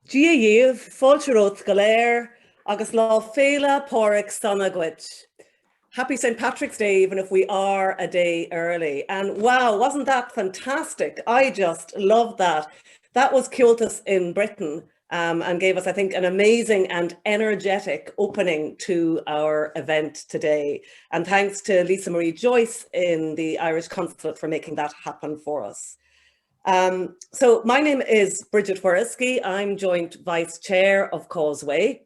Dia Yev, Fulcherot Galair, Agus Law Fela Porrick Sonagwit. Happy St. Patrick's Day, even if we are a day early. And wow, wasn't that fantastic? I just loved that. That was Cultus in Britain and gave us, I think, an amazing and energetic opening to our event today. And thanks to Lisa Marie Joyce in the Irish Consulate for making that happen for us. So my name is Bridget Wariski. I'm Joint Vice Chair of Causeway.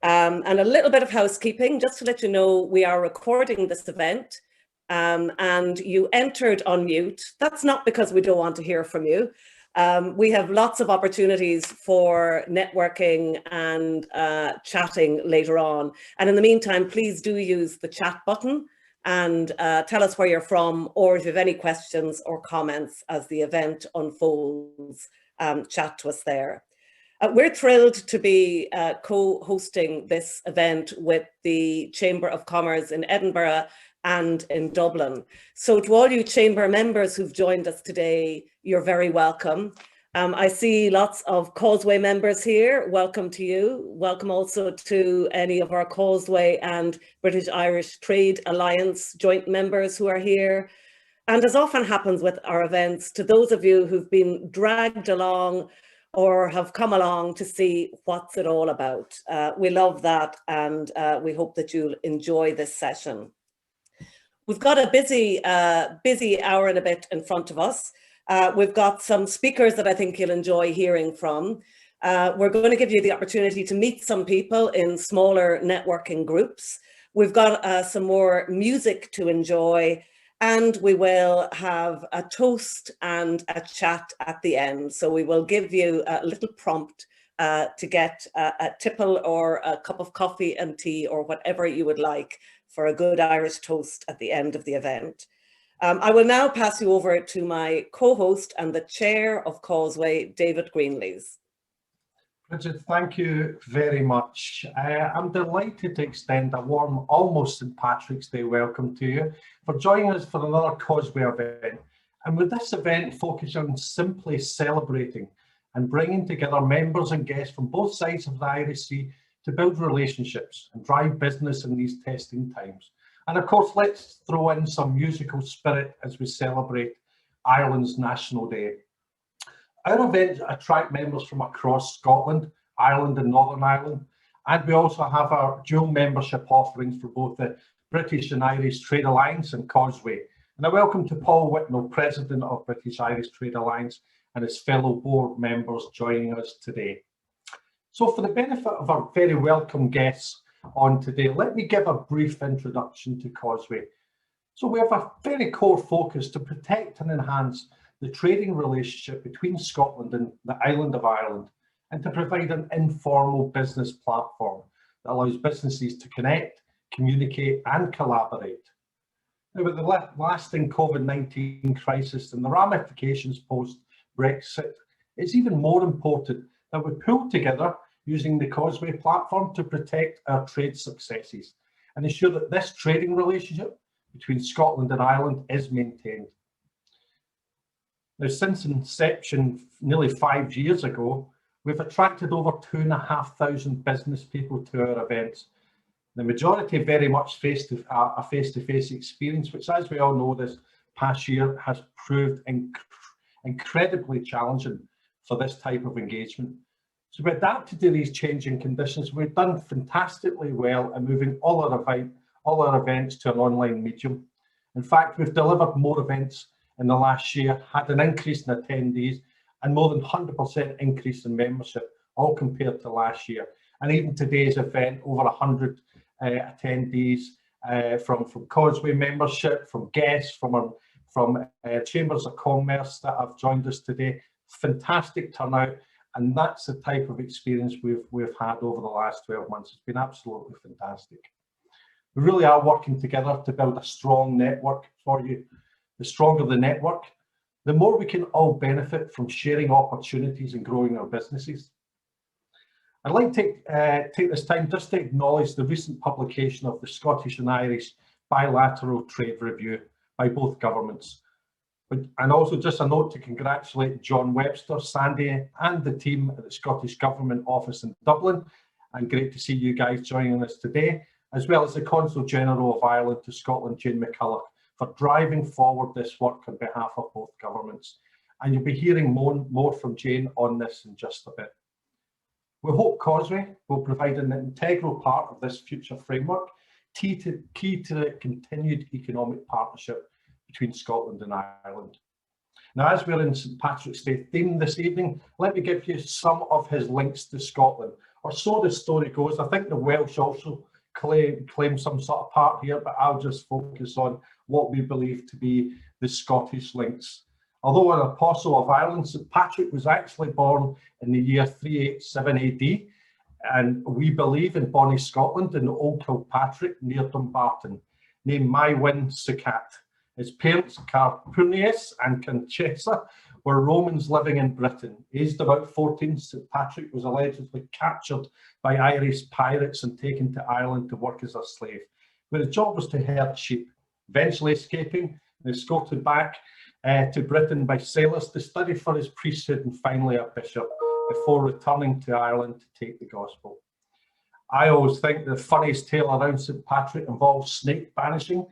And a little bit of housekeeping, just to let you know, we are recording this event and you entered on mute. That's not because we don't want to hear from you. We have lots of opportunities for networking and chatting later on. And in the meantime, please do use the chat button and tell us where you're from, or if you have any questions or comments as the event unfolds, chat to us there. We're thrilled to be co-hosting this event with the Chamber of Commerce in Edinburgh and in Dublin. So to all you Chamber members who've joined us today, you're very welcome. I see lots of Causeway members here. Welcome to you. Welcome also to any of our Causeway and British-Irish Trade Alliance joint members who are here. And as often happens with our events, to those of you who've been dragged along or have come along to see what's it all about. We love that, and we hope that you'll enjoy this session. We've got a busy hour and a bit in front of us. We've got some speakers that I think you'll enjoy hearing from. We're going to give you the opportunity to meet some people in smaller networking groups. We've got some more music to enjoy, and we will have a toast and a chat at the end. So we will give you a little prompt to get a tipple or a cup of coffee and tea or whatever you would like for a good Irish toast at the end of the event. I will now pass you over to my co-host and the chair of Causeway, David Greenlees. Bridget, thank you very much. I'm delighted to extend a warm, almost St. Patrick's Day welcome to you for joining us for another Causeway event. And with this event focused on simply celebrating and bringing together members and guests from both sides of the Irish Sea to build relationships and drive business in these testing times. And of course, let's throw in some musical spirit as we celebrate Ireland's National Day. Our events attract members from across Scotland, Ireland and Northern Ireland, and we also have our dual membership offerings for both the British and Irish Trade Alliance and Causeway. And a welcome to Paul Whitnell, President of British Irish Trade Alliance, and his fellow board members joining us today. So for the benefit of our very welcome guests on today, let me give a brief introduction to Causeway. So we have a very core focus to protect and enhance the trading relationship between Scotland and the island of Ireland, and to provide an informal business platform that allows businesses to connect, communicate and collaborate. Now, with the lasting COVID-19 crisis and the ramifications post-Brexit, it's even more important that we pull together using the Causeway platform to protect our trade successes and ensure that this trading relationship between Scotland and Ireland is maintained. Now, since inception nearly 5 years ago, we've attracted over 2,500 business people to our events. The majority very much a face-to-face experience, which, as we all know, this past year has proved incredibly challenging for this type of engagement. So we adapted to these changing conditions. We've done fantastically well in moving all our events to an online medium. In fact, we've delivered more events in the last year, had an increase in attendees and more than 100% increase in membership, all compared to last year. And even today's event, over 100 attendees from Causeway membership, from guests, from Chambers of Commerce that have joined us today. Fantastic turnout, and that's the type of experience we've had over the last 12 months. It's been absolutely fantastic. We really are working together to build a strong network for you. The stronger the network, the more we can all benefit from sharing opportunities and growing our businesses. I'd like to take this time just to acknowledge the recent publication of the Scottish and Irish bilateral trade review by both governments. And also just a note to congratulate John Webster, Sandy and the team at the Scottish Government Office in Dublin. And great to see you guys joining us today, as well as the Consul General of Ireland to Scotland, Jane McCulloch, for driving forward this work on behalf of both governments. And you'll be hearing more from Jane on this in just a bit. We hope Causeway will provide an integral part of this future framework, key to the continued economic partnership between Scotland and Ireland. Now, as we're in St Patrick's Day theme this evening, let me give you some of his links to Scotland, or so the story goes. I think the Welsh also claim some sort of part here, but I'll just focus on what we believe to be the Scottish links. Although an apostle of Ireland, St Patrick was actually born in the year 387 AD, and we believe in Bonnie, Scotland, in Old Kilpatrick near Dumbarton, named Mywin Sacat. His parents, Carpunius and Conchessa, were Romans living in Britain. Aged about 14, St Patrick was allegedly captured by Irish pirates and taken to Ireland to work as a slave, where his job was to herd sheep, eventually escaping and escorted back to Britain by sailors to study for his priesthood and finally a bishop before returning to Ireland to take the gospel. I always think the funniest tale around St Patrick involves snake banishing.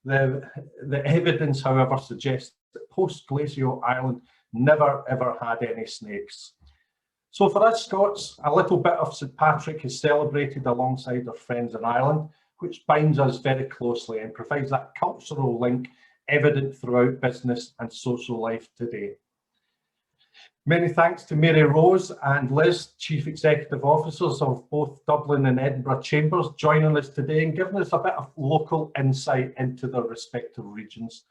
The evidence, however, suggests that post-glacial Ireland never ever had any snakes. So for us Scots, a little bit of St Patrick is celebrated alongside our friends in Ireland, which binds us very closely and provides that cultural link evident throughout business and social life today. Many thanks to Mary Rose and Liz, Chief Executive Officers of both Dublin and Edinburgh Chambers, joining us today and giving us a bit of local insight into their respective regions.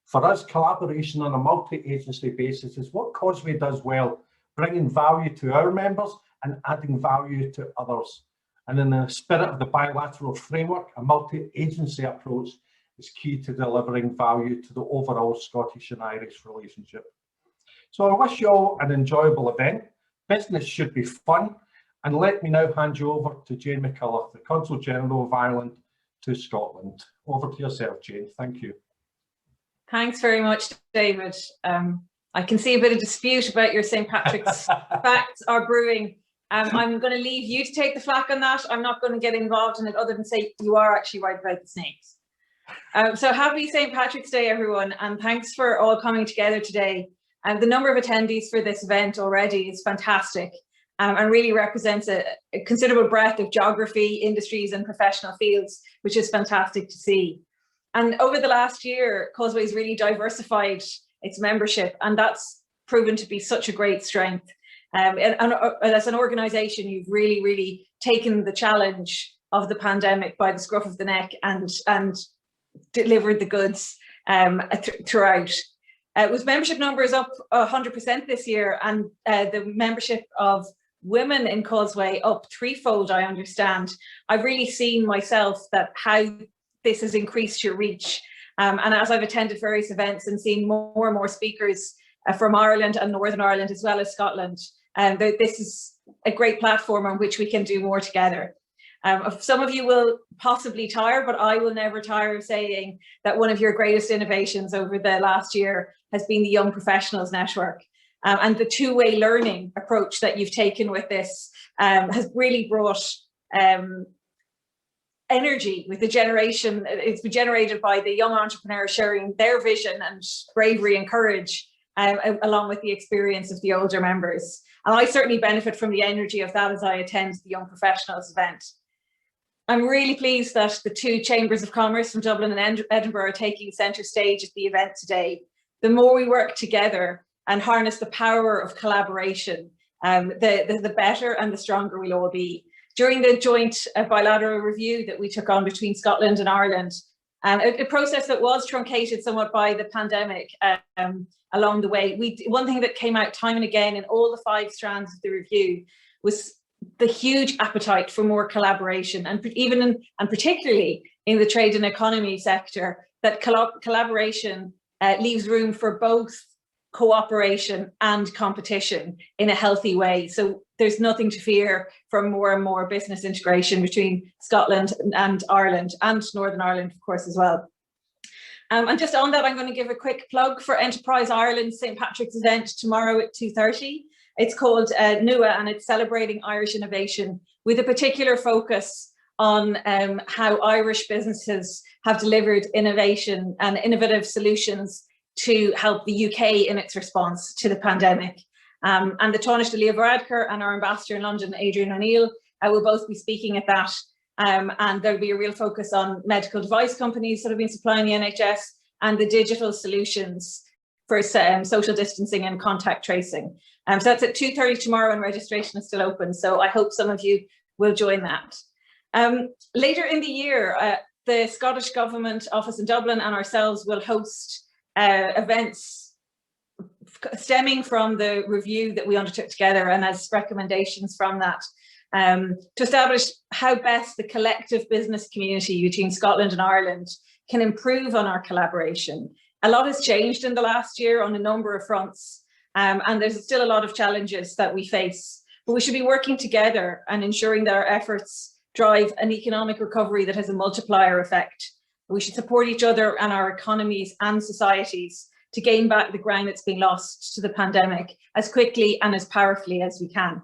For us, collaboration on a multi-agency basis is what Causeway does well, bringing value to our members and adding value to others. And in the spirit of the bilateral framework, a multi-agency approach is key to delivering value to the overall Scottish and Irish relationship. So I wish you all an enjoyable event. Business should be fun. And let me now hand you over to Jane McCulloch, the Consul General of Ireland to Scotland. Over to yourself, Jane. Thank you. Thanks very much, David. I can see a bit of dispute about your St. Patrick's facts are brewing. I'm going to leave you to take the flak on that. I'm not going to get involved in it other than say you are actually right about the snakes. So happy St. Patrick's Day, everyone, and thanks for all coming together today. The number of attendees for this event already is fantastic and really represents a considerable breadth of geography, industries and professional fields, which is fantastic to see. And over the last year, Causeway's really diversified its membership, and that's proven to be such a great strength. And as an organisation, you've really taken the challenge of the pandemic by the scruff of the neck and delivered the goods throughout. With membership numbers up 100% this year, and the membership of women in Causeway up threefold, I understand. I've really seen myself that how this has increased your reach. And as I've attended various events and seen more and more speakers from Ireland and Northern Ireland, as well as Scotland, this is a great platform on which we can do more together. Some of you will possibly tire, but I will never tire of saying that one of your greatest innovations over the last year has been the Young Professionals Network. And the two-way learning approach that you've taken with this has really brought energy with the generation. It's been generated by the young entrepreneurs sharing their vision and bravery and courage along with the experience of the older members. And I certainly benefit from the energy of that as I attend the Young Professionals event. I'm really pleased that the two Chambers of Commerce from Dublin and Edinburgh are taking centre stage at the event today. The more we work together and harness the power of collaboration, the better and the stronger we'll all be. During the joint bilateral review that we took on between Scotland and Ireland, a process that was truncated somewhat by the pandemic along the way, one thing that came out time and again in all the 5 strands of the review was the huge appetite for more collaboration, and particularly in the trade and economy sector, that collaboration leaves room for both cooperation and competition in a healthy way. So there's nothing to fear from more and more business integration between Scotland and Ireland, and Northern Ireland, of course, as well. And just on that, I'm going to give a quick plug for Enterprise Ireland's St. Patrick's event tomorrow at 2:30. It's called NUA, and it's celebrating Irish innovation with a particular focus on how Irish businesses have delivered innovation and innovative solutions to help the UK in its response to the pandemic. And the Tánaiste Leo Varadkar and our ambassador in London, Adrian O'Neill, will both be speaking at that. And there'll be a real focus on medical device companies that have been supplying the NHS and the digital solutions for social distancing and contact tracing. So that's at 2:30 tomorrow, and registration is still open. So I hope some of you will join that. Later in the year, the Scottish Government Office in Dublin and ourselves will host events stemming from the review that we undertook together and as recommendations from that, to establish how best the collective business community between Scotland and Ireland can improve on our collaboration. A lot has changed in the last year on a number of fronts, and there's still a lot of challenges that we face, but we should be working together and ensuring that our efforts drive an economic recovery that has a multiplier effect. We should support each other and our economies and societies to gain back the ground that's been lost to the pandemic as quickly and as powerfully as we can.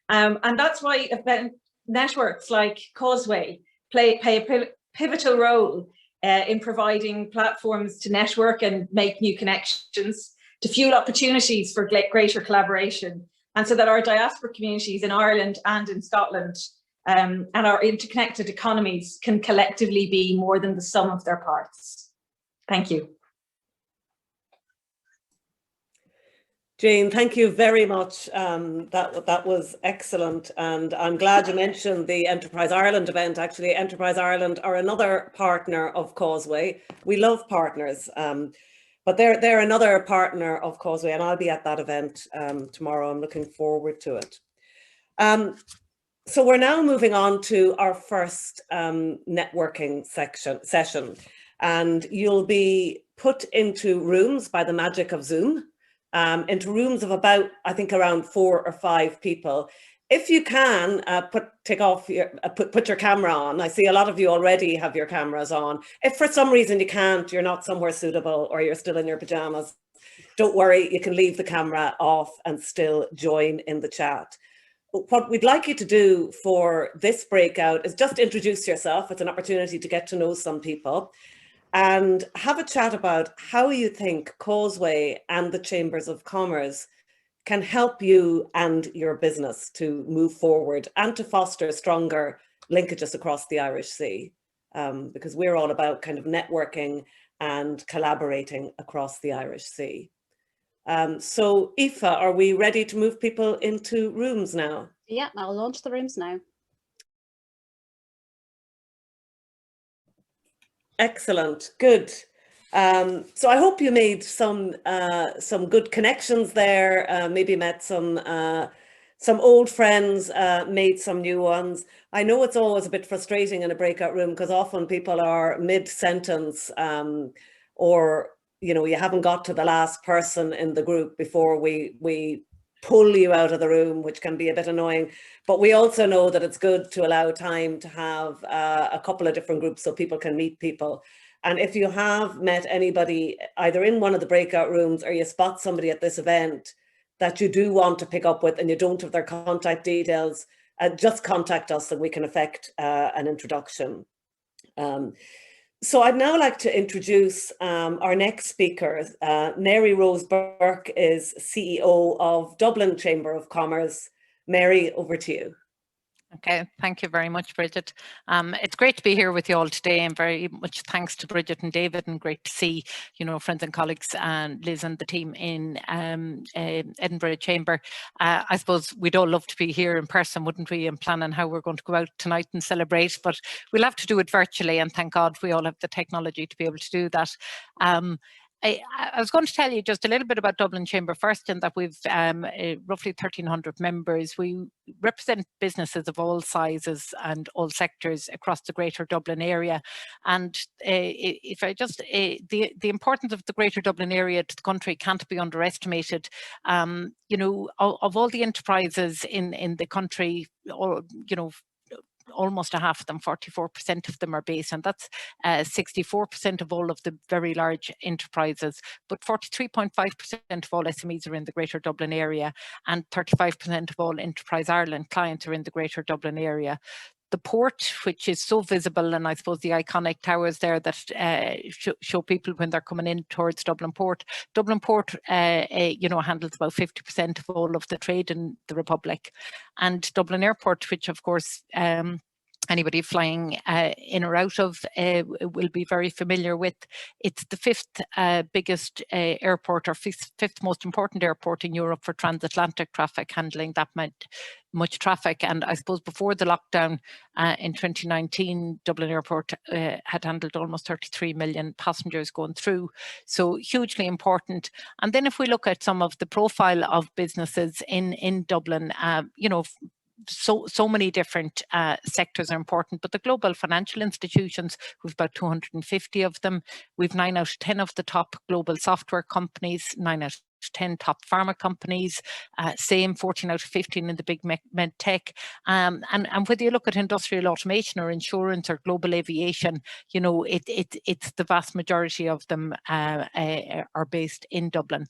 And that's why event networks like Causeway play a pivotal role in providing platforms to network and make new connections, to fuel opportunities for greater collaboration, and so that our diaspora communities in Ireland and in Scotland and our interconnected economies can collectively be more than the sum of their parts. Thank you. Jane, thank you very much. That was excellent. And I'm glad you mentioned the Enterprise Ireland event. Actually, Enterprise Ireland are another partner of Causeway. We love partners, but they're another partner of Causeway, and I'll be at that event tomorrow. I'm looking forward to it. So we're now moving on to our first networking session, and you'll be put into rooms by the magic of Zoom. Into rooms of about, I think, around 4 or 5 people. If you can, put your camera on. I see a lot of you already have your cameras on. If for some reason you can't, you're not somewhere suitable, or you're still in your pajamas, don't worry, you can leave the camera off and still join in the chat. What we'd like you to do for this breakout is just introduce yourself. It's an opportunity to get to know some people, and have a chat about how you think Causeway and the Chambers of Commerce can help you and your business to move forward and to foster stronger linkages across the Irish Sea, because we're all about kind of networking and collaborating across the Irish Sea. So Aoife, are we ready to move people into rooms now? Yeah, I'll launch the rooms now. Excellent, good. So I hope you made some good connections there. Maybe met some old friends, made some new ones. I know it's always a bit frustrating in a breakout room because often people are mid-sentence, or you haven't got to the last person in the group before we pull you out of the room, which can be a bit annoying. But we also know that it's good to allow time to have a couple of different groups so people can meet people. And if you have met anybody either in one of the breakout rooms or you spot somebody at this event that you do want to pick up with and you don't have their contact details, just contact us and we can effect an introduction. So I'd now like to introduce our next speaker. Mary Rose Burke is CEO of Dublin Chamber of Commerce. Mary, over to you. Okay, thank you very much, Bridget. It's great to be here with you all today, and very much thanks to Bridget and David, and great to see, friends and colleagues and Liz and the team in Edinburgh Chamber. I suppose we'd all love to be here in person, wouldn't we, and planning how we're going to go out tonight and celebrate, but we'll have to do it virtually, and thank God we all have the technology to be able to do that. I was going to tell you just a little bit about Dublin Chamber first, and that we've roughly 1,300 members. We represent businesses of all sizes and all sectors across the Greater Dublin area. And if I just, the importance of the Greater Dublin area to the country can't be underestimated. Of all the enterprises in the country, or almost a half of them, 44% of them are based, and that's 64% of all of the very large enterprises, but 43.5% of all SMEs are in the Greater Dublin area, and 35% of all Enterprise Ireland clients are in the Greater Dublin area. The port, which is so visible, and I suppose the iconic towers there that show people when they're coming in towards Dublin Port. Dublin Port, you know, handles about 50% of all of the trade in the Republic, and Dublin Airport, which of course anybody flying in or out of will be very familiar with. It's the fifth biggest airport, or fifth most important airport in Europe for transatlantic traffic, handling that much traffic. And I suppose before the lockdown in 2019, Dublin Airport had handled almost 33 million passengers going through. So hugely important. And then if we look at some of the profile of businesses in Dublin, you know, so many different sectors are important, but the global financial institutions, we've about 250 of them. We've 9 out of 10 of the top global software companies, 9 out of 10 top pharma companies, same 14 out of 15 in the big med tech. And whether you look at industrial automation or insurance or global aviation, you know, it's the vast majority of them are based in Dublin.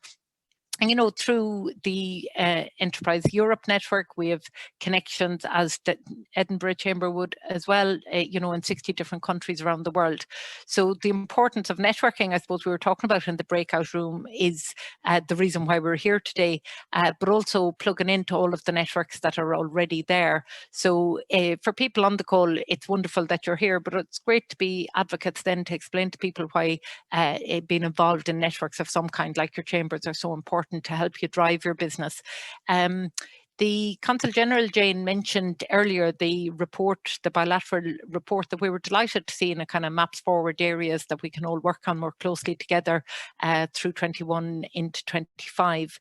And, you know, through the Enterprise Europe network, we have connections, as the Edinburgh Chamber would as well, you know, in 60 different countries around the world. So the importance of networking, I suppose we were talking about in the breakout room, is the reason why we're here today, but also plugging into all of the networks that are already there. So for people on the call, it's wonderful that you're here, but it's great to be advocates then to explain to people why being involved in networks of some kind like your chambers are so important to help you drive your business. The Consul General, Jane, mentioned earlier the report, the bilateral report that we were delighted to see, in a kind of maps forward areas that we can all work on more closely together through 21 into 25.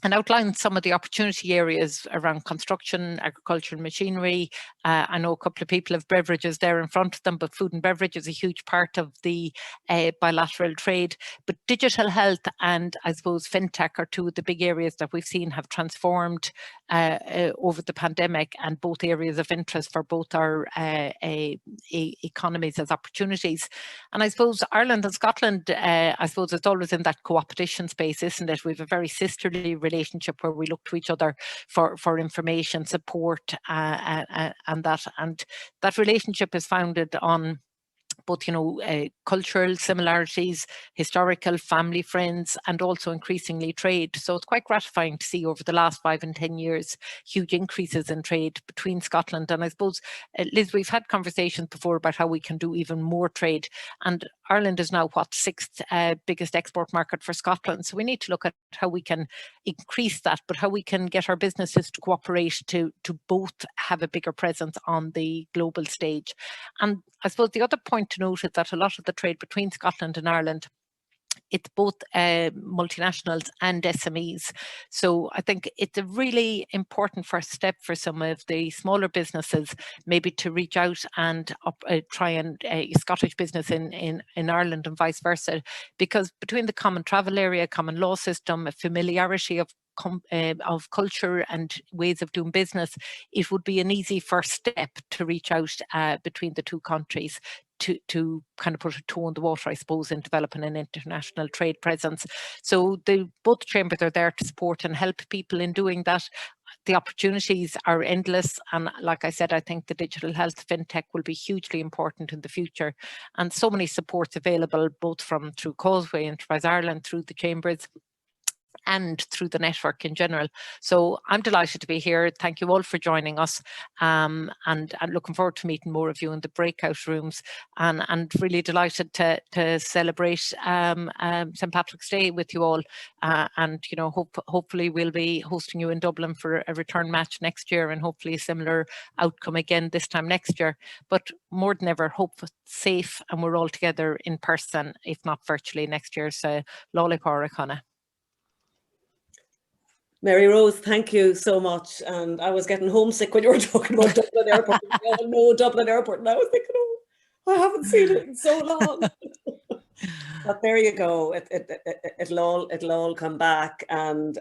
And outlined some of the opportunity areas around construction, agriculture and machinery. I know a couple of people have beverages there in front of them, but food and beverage is a huge part of the bilateral trade. But digital health and I suppose fintech are two of the big areas that we've seen have transformed over the pandemic, and both areas of interest for both our economies as opportunities. And I suppose Ireland and Scotland, I suppose it's always in that co-opetition space, isn't it? We have a very sisterly relationship where we look to each other for information, support, and that relationship is founded on both, you know, cultural similarities, historical, family, friends, and also increasingly trade. So it's quite gratifying to see over the last 5 and 10 years, huge increases in trade between Scotland. And I suppose, Liz, we've had conversations before about how we can do even more trade. And Ireland is now, what, 6th biggest export market for Scotland. So we need to look at how we can increase that, but how we can get our businesses to cooperate to both have a bigger presence on the global stage. And I suppose the other point to note is that a lot of the trade between Scotland and Ireland, it's both multinationals and SMEs. So I think it's a really important first step for some of the smaller businesses, maybe to reach out and try and Scottish business in Ireland and vice versa, because between the common travel area, common law system, a familiarity of culture and ways of doing business, it would be an easy first step to reach out between the two countries to kind of put a toe in the water, I suppose, in developing an international trade presence. So both chambers are there to support and help people in doing that. The opportunities are endless, and like I said, I think the digital health fintech will be hugely important in the future, and so many supports available both through Causeway, Enterprise Ireland, through the chambers, and through the network in general. So I'm delighted to be here. Thank you all for joining us, and I'm looking forward to meeting more of you in the breakout rooms, and really delighted to celebrate St. Patrick's Day with you all, and you know, hopefully we'll be hosting you in Dublin for a return match next year, and hopefully a similar outcome again this time next year. But more than ever, hope safe, and we're all together in person, if not virtually, next year. So Lolly Porricana. Mary Rose, thank you so much. And I was getting homesick when you were talking about Dublin Airport. Oh no, Dublin Airport. And I was thinking, oh, I haven't seen it in so long. But there you go. It'll all come back. And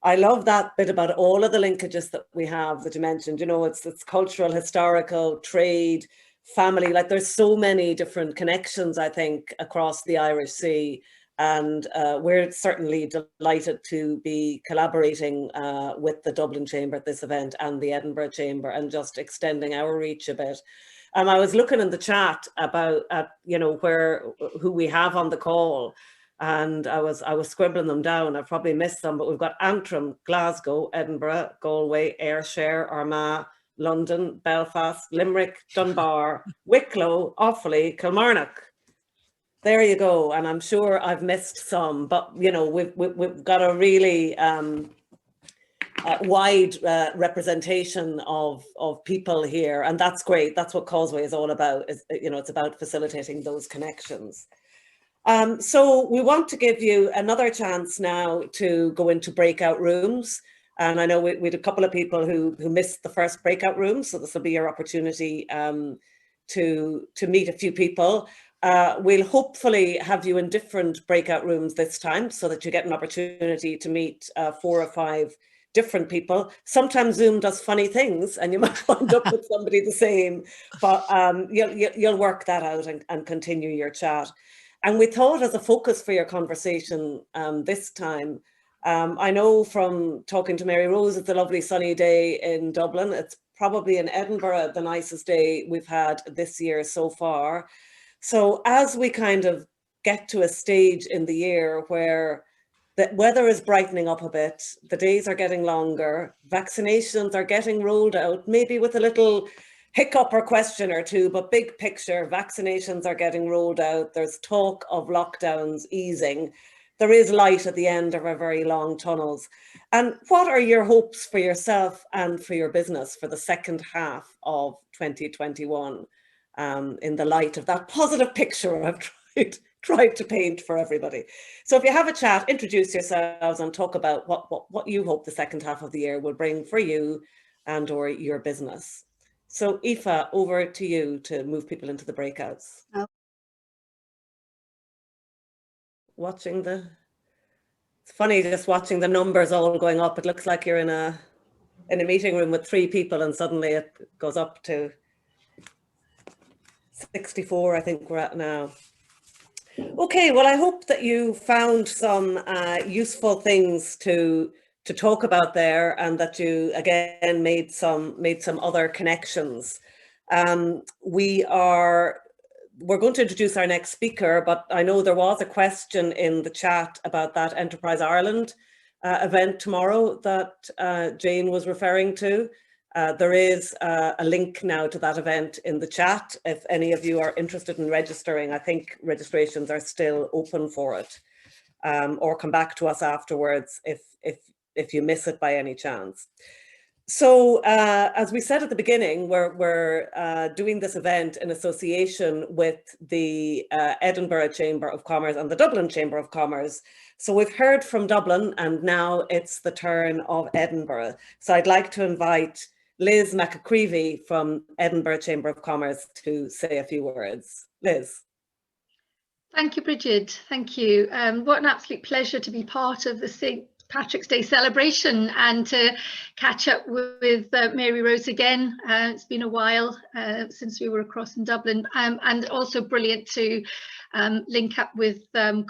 I love that bit about all of the linkages that we have that you mentioned. You know, it's cultural, historical, trade, family. Like there's so many different connections, I think, across the Irish Sea. And we're certainly delighted to be collaborating with the Dublin Chamber at this event and the Edinburgh Chamber, and just extending our reach a bit. I was looking in the chat about, you know, who we have on the call, and I was scribbling them down. I probably missed some, but we've got Antrim, Glasgow, Edinburgh, Galway, Ayrshire, Armagh, London, Belfast, Limerick, Dunbar, Wicklow, Offaly, Kilmarnock. There you go. And I'm sure I've missed some, but you know, we've got a really wide representation of people here, and that's great. That's what Causeway is all about. Is, you know, it's about facilitating those connections. So we want to give you another chance now to go into breakout rooms. And I know we had a couple of people who missed the first breakout room, so this will be your opportunity to meet a few people. We'll hopefully have you in different breakout rooms this time, so that you get an opportunity to meet 4 or 5 different people. Sometimes Zoom does funny things and you might wind up with somebody the same, but you'll work that out and continue your chat. And we thought, as a focus for your conversation this time, I know from talking to Mary Rose, it's a lovely sunny day in Dublin. It's probably in Edinburgh the nicest day we've had this year so far. So as we kind of get to a stage in the year where the weather is brightening up a bit, the days are getting longer, vaccinations are getting rolled out, maybe with a little hiccup or question or two, but big picture, vaccinations are getting rolled out. There's talk of lockdowns easing. There is light at the end of our very long tunnels. And what are your hopes for yourself and for your business for the second half of 2021 in the light of that positive picture I've tried to paint for everybody? So if you have a chat, introduce yourselves and talk about what you hope the second half of the year will bring for you and or your business. So Aoife, over to you to move people into the breakouts. Oh. It's funny just watching the numbers all going up. It looks like you're in a meeting room with 3 people and suddenly it goes up to 64, I think we're at now. Okay, well, I hope that you found some useful things to talk about there, and that you again made some other connections. We're going to introduce our next speaker, but I know there was a question in the chat about that Enterprise Ireland event tomorrow that Jane was referring to. There is a link now to that event in the chat. If any of you are interested in registering, I think registrations are still open for it, or come back to us afterwards if you miss it by any chance. So as we said at the beginning, we're doing this event in association with the Edinburgh Chamber of Commerce and the Dublin Chamber of Commerce. So we've heard from Dublin and now it's the turn of Edinburgh. So I'd like to invite Liz Mccreavy from Edinburgh Chamber of Commerce to say a few words. Liz. Thank you, Bridget. Thank you. What an absolute pleasure to be part of the St. Patrick's Day celebration and to catch up with Mary Rose again. It's been a while since we were across in Dublin, and also brilliant to link up with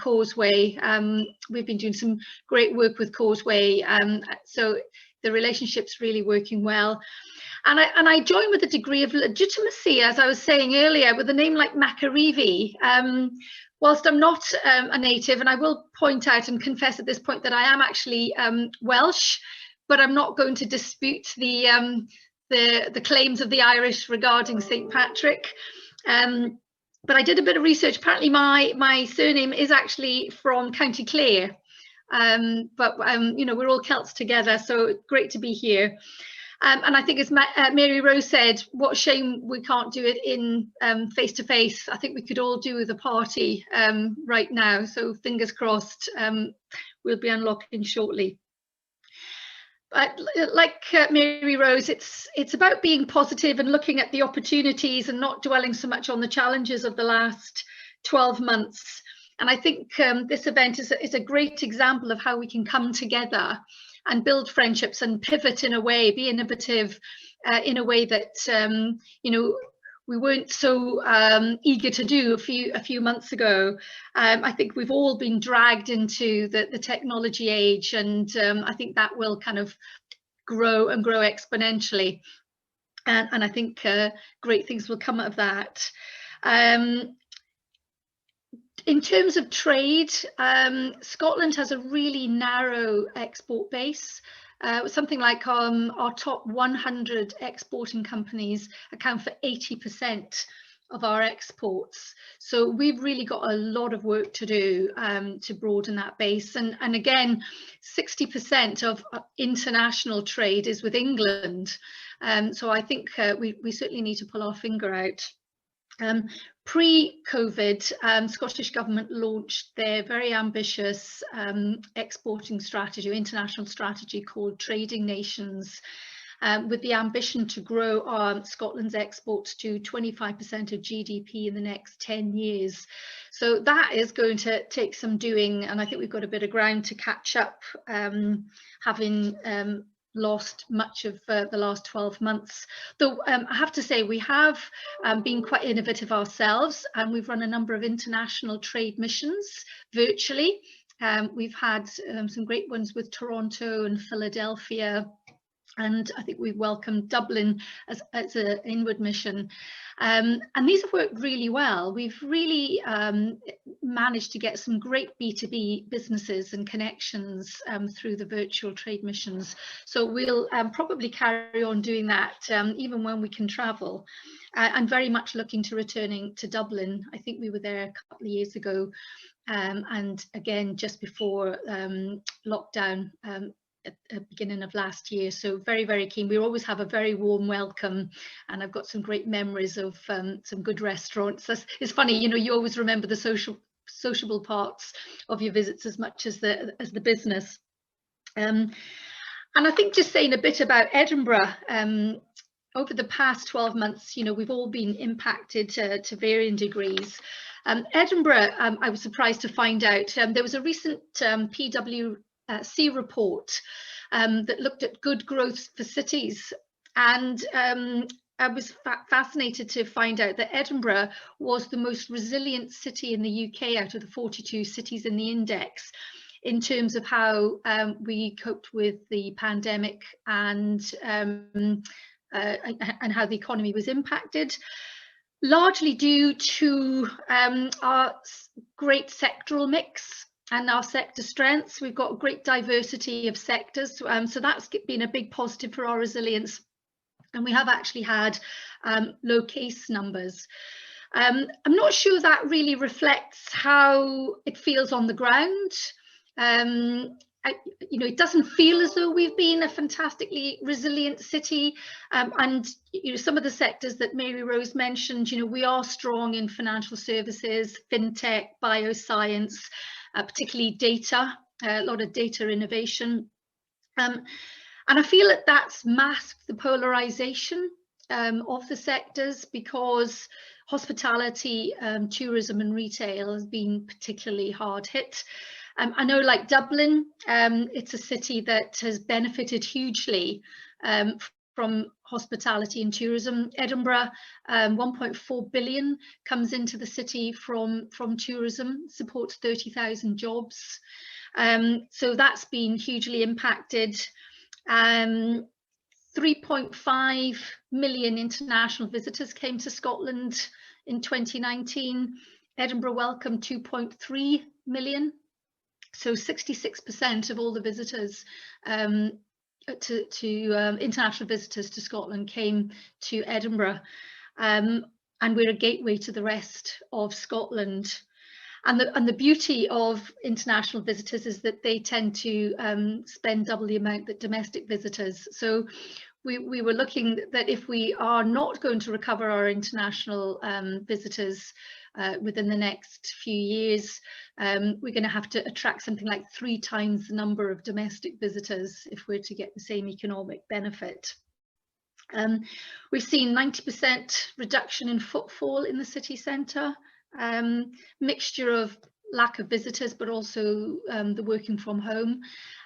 Causeway. We've been doing some great work with Causeway, so the relationship's really working well. And I join with a degree of legitimacy, as I was saying earlier, with a name like Mccreavy. Whilst I'm not a native, and I will point out and confess at this point that I am actually Welsh, but I'm not going to dispute the claims of the Irish regarding St. Patrick. But I did a bit of research. Apparently my surname is actually from County Clare. But you know, we're all Celts together, so great to be here. And I think, as Mary Rose said, what a shame we can't do it in face-to-face. I think we could all do with a party right now. So fingers crossed, we'll be unlocking shortly. But like Mary Rose, it's about being positive and looking at the opportunities and not dwelling so much on the challenges of the last 12 months. And I think this event is a great example of how we can come together and build friendships and pivot in a way, be innovative in a way that you know, we weren't so eager to do a few months ago. I think we've all been dragged into the technology age, and I think that will kind of grow and grow exponentially. And I think great things will come out of that. In terms of trade, Scotland has a really narrow export base. Something like our top 100 exporting companies account for 80% of our exports. So we've really got a lot of work to do to broaden that base. And again, 60% of international trade is with England. So I think we certainly need to pull our finger out. Pre-COVID, Scottish Government launched their very ambitious exporting strategy, international strategy called Trading Nations, with the ambition to grow Scotland's exports to 25% of GDP in the next 10 years. So that is going to take some doing, and I think we've got a bit of ground to catch up, having lost much of the last 12 months. Though I have to say we have been quite innovative ourselves, and we've run a number of international trade missions virtually. We've had some great ones with Toronto and Philadelphia, and I think we've welcomed Dublin as an inward mission. And these have worked really well. We've really managed to get some great B2B businesses and connections through the virtual trade missions. So we'll probably carry on doing that even when we can travel. I'm very much looking to returning to Dublin. I think we were there a couple of years ago, and again just before lockdown at the beginning of last year. So very, very keen. We always have a very warm welcome, and I've got some great memories of some good restaurants. It's funny, you know, you always remember the sociable parts of your visits as much as the business. And I think just saying a bit about Edinburgh, over the past 12 months, you know, we've all been impacted to varying degrees. Edinburgh, I was surprised to find out, there was a recent PwC report that looked at good growth for cities, and I was fascinated to find out that Edinburgh was the most resilient city in the UK out of the 42 cities in the index, in terms of how we coped with the pandemic and how the economy was impacted, largely due to our great sectoral mix and our sector strengths. We've got great diversity of sectors, so that's been a big positive for our resilience. And we have actually had low case numbers. I'm not sure that really reflects how it feels on the ground. You know, it doesn't feel as though we've been a fantastically resilient city, and you know, some of the sectors that Mary Rose mentioned, you know, we are strong in financial services, fintech, bioscience, particularly data, a lot of data innovation, and I feel that that's masked the polarization of the sectors, because hospitality, tourism and retail has been particularly hard hit. I know, like Dublin, it's a city that has benefited hugely from hospitality and tourism. Edinburgh, 1.4 billion comes into the city from tourism, supports 30,000 jobs. So that's been hugely impacted. 3.5 million international visitors came to Scotland in 2019. Edinburgh welcomed 2.3 million. So 66% of all the visitors international visitors to Scotland came to Edinburgh, and we're a gateway to the rest of Scotland. And the beauty of international visitors is that they tend to spend double the amount that domestic visitors. So we were looking that if we are not going to recover our international visitors within the next few years, we're going to have to attract something like 3 times the number of domestic visitors if we're to get the same economic benefit. We've seen 90% reduction in footfall in the city centre, mixture of lack of visitors, but also the working from home.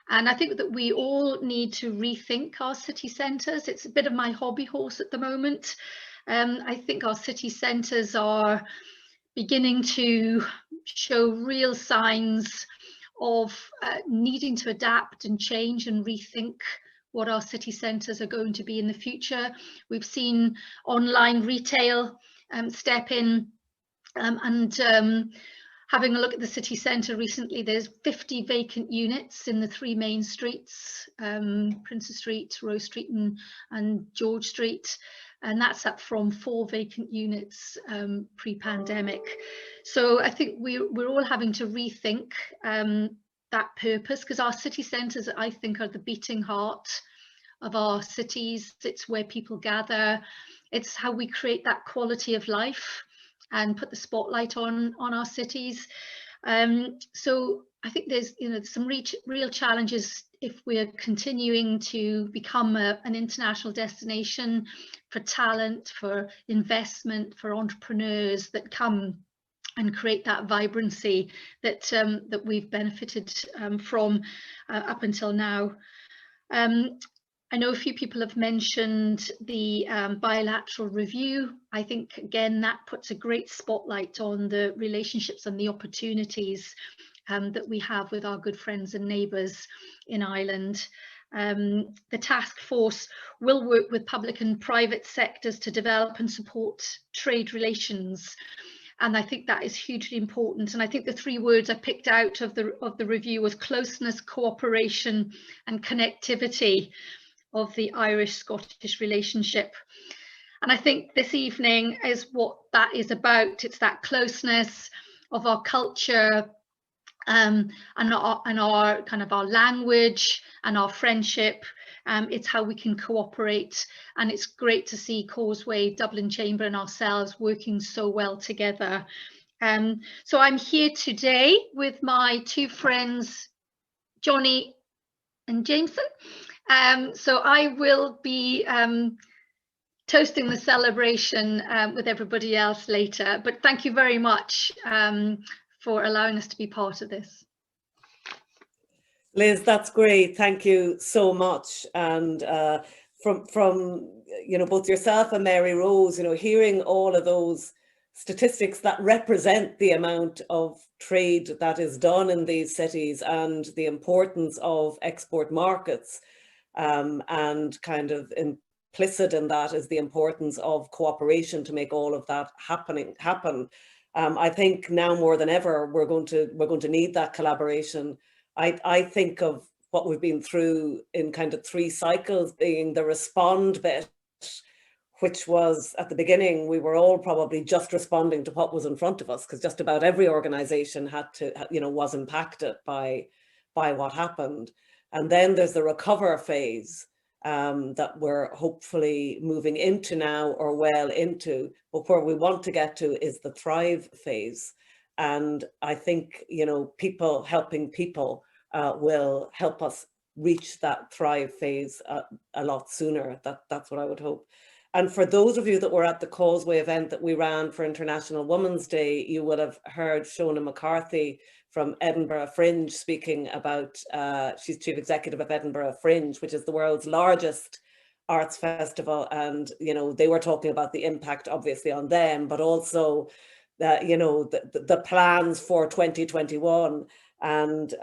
And I think that we all need to rethink our city centres. It's a bit of my hobby horse at the moment. I think our city centres are beginning to show real signs of needing to adapt and change and rethink what our city centres are going to be in the future. We've seen online retail step in, and having a look at the city centre recently, there's 50 vacant units in the 3 main streets, Princes Street, Rose Street and George Street, and that's up from 4 vacant units pre-pandemic. So I think we're all having to rethink that purpose, because our city centres, I think, are the beating heart of our cities. It's where people gather. It's how we create that quality of life and put the spotlight on our cities. So I think there's some real challenges if we're continuing to become an international destination for talent, for investment, for entrepreneurs that come and create that vibrancy that that we've benefited from up until now. I know a few people have mentioned the bilateral review. I think, again, that puts a great spotlight on the relationships and the opportunities that we have with our good friends and neighbours in Ireland. The task force will work with public and private sectors to develop and support trade relations. And I think that is hugely important. And I think the 3 words I picked out of the review was closeness, cooperation and connectivity of the Irish-Scottish relationship. And I think this evening is what that is about. It's that closeness of our culture and our kind of our language and our friendship. It's how we can cooperate, and it's great to see Causeway, Dublin Chamber and ourselves working so well together. So I'm here today with my 2 friends, Johnny and Jameson. So I will be toasting the celebration with everybody else later, but thank you very much for allowing us to be part of this. Liz, that's great. Thank you so much. And from both yourself and Mary Rose, hearing all of those statistics that represent the amount of trade that is done in these cities and the importance of export markets, and kind of implicit in that is the importance of cooperation to make all of that happen. I think now more than ever we're going to need that collaboration. I think of what we've been through in kind of 3 cycles, being the respond bit, which was at the beginning we were all probably just responding to what was in front of us, because just about every organization had to, was impacted by what happened. And then there's the recover phase that we're hopefully moving into now, or well into, but where we want to get to is the thrive phase. And I think, people helping people will help us reach that thrive phase a lot sooner. That's what I would hope. And for those of you that were at the Causeway event that we ran for International Women's Day, you would have heard Shona McCarthy from Edinburgh Fringe speaking about, she's Chief Executive of Edinburgh Fringe, which is the world's largest arts festival. And, they were talking about the impact obviously on them, but also the plans for 2021, and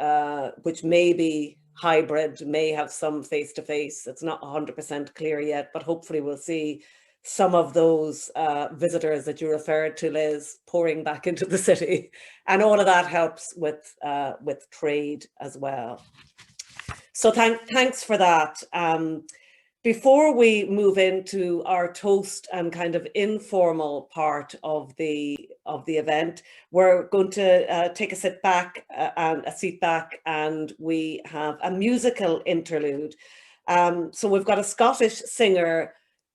which may be hybrid, may have some face-to-face. It's not 100% clear yet, but hopefully we'll see some of those visitors that you referred to, Liz, pouring back into the city, and all of that helps with trade as well. So thanks for that. Before we move into our toast and kind of informal part of the event, we're going to take a seat back, and we have a musical interlude. So we've got a Scottish singer,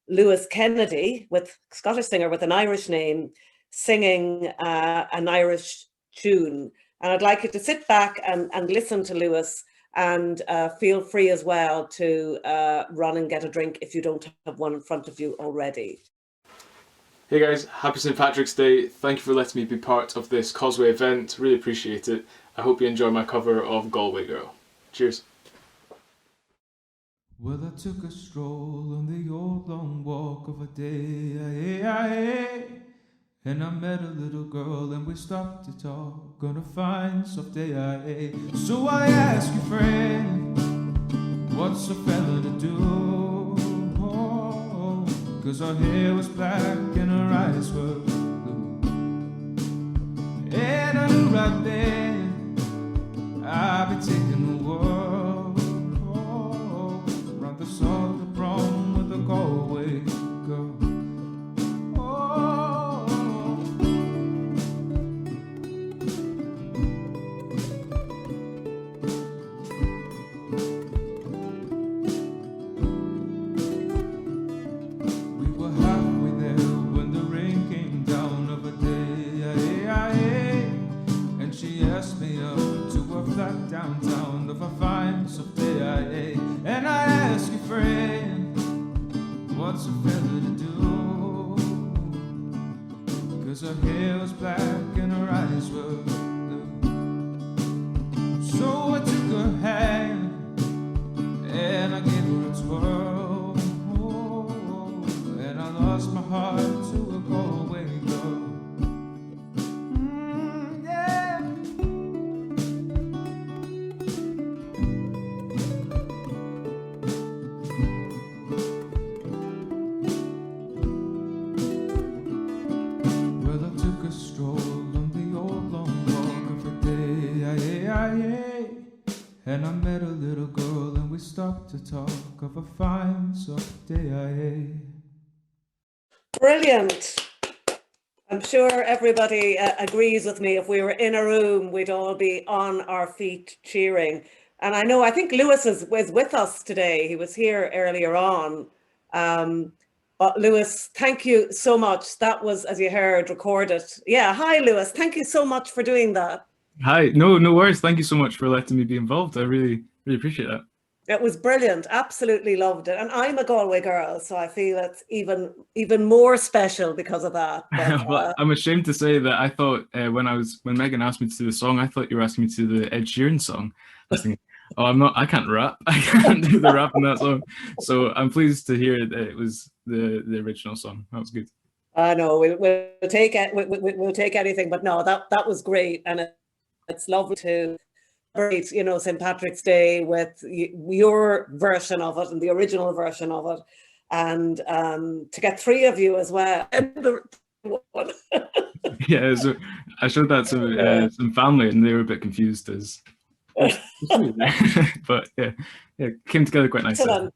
Lewis Kennedy, Scottish singer with an Irish name, singing an Irish tune. And I'd like you to sit back and listen to Lewis, and feel free as well to run and get a drink if you don't have one in front of you already. Hey guys, happy St. Patrick's Day. Thank you for letting me be part of this Causeway event. Really appreciate it. I hope you enjoy my cover of Galway Girl. Cheers. Well, I took a stroll on the old long walk of a day, and I met a little girl and we stopped to talk on a fine soft day. So I asked you, friend, what's a fella to do? Oh, 'cause her hair was black and her eyes were blue, and I knew right then I'd be taking the world around the salt of prom with a Galway girl. Downtown of a fine soft day, and I ask you, friend, what's a fella to do? 'Cause her hair was black and her eyes were blue. So I took her hand and I gave her a twirl, and I lost my heart to a Galway girl. And I met a little girl and we stopped to talk of a fine soft day. Brilliant. I'm sure everybody agrees with me. If we were in a room, we'd all be on our feet cheering. And I think Lewis was with us today. He was here earlier on. But Lewis, thank you so much. That was, as you heard, recorded. Yeah, hi Lewis. Thank you so much for doing that. Hi, no worries. Thank you so much for letting me be involved. I really appreciate that. It was brilliant. Absolutely loved it. And I'm a Galway girl, so I feel it's even more special because of that. But, well, I'm ashamed to say that I thought when Megan asked me to do the song, I thought you were asking me to do the Ed Sheeran song. I was thinking, I can't rap. I can't do the rap in that song. So I'm pleased to hear that it was the original song. That was good. I know we'll take it. We'll take anything, but no, that was great, and it's lovely to celebrate, St. Patrick's Day with your version of it and the original version of it, and to get three of you as well. Yeah, so I showed that to some family, and they were a bit confused as. But yeah, came together quite nicely.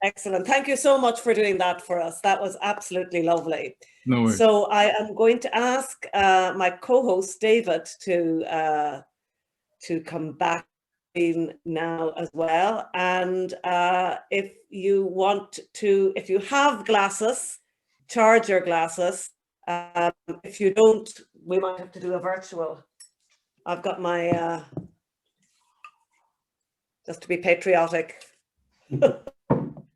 Excellent. Thank you so much for doing that for us. That was absolutely lovely. No worries. So I am going to ask my co-host David to come back in now as well. And if you have glasses, charge your glasses. If you don't, we might have to do a virtual. I've got my just to be patriotic.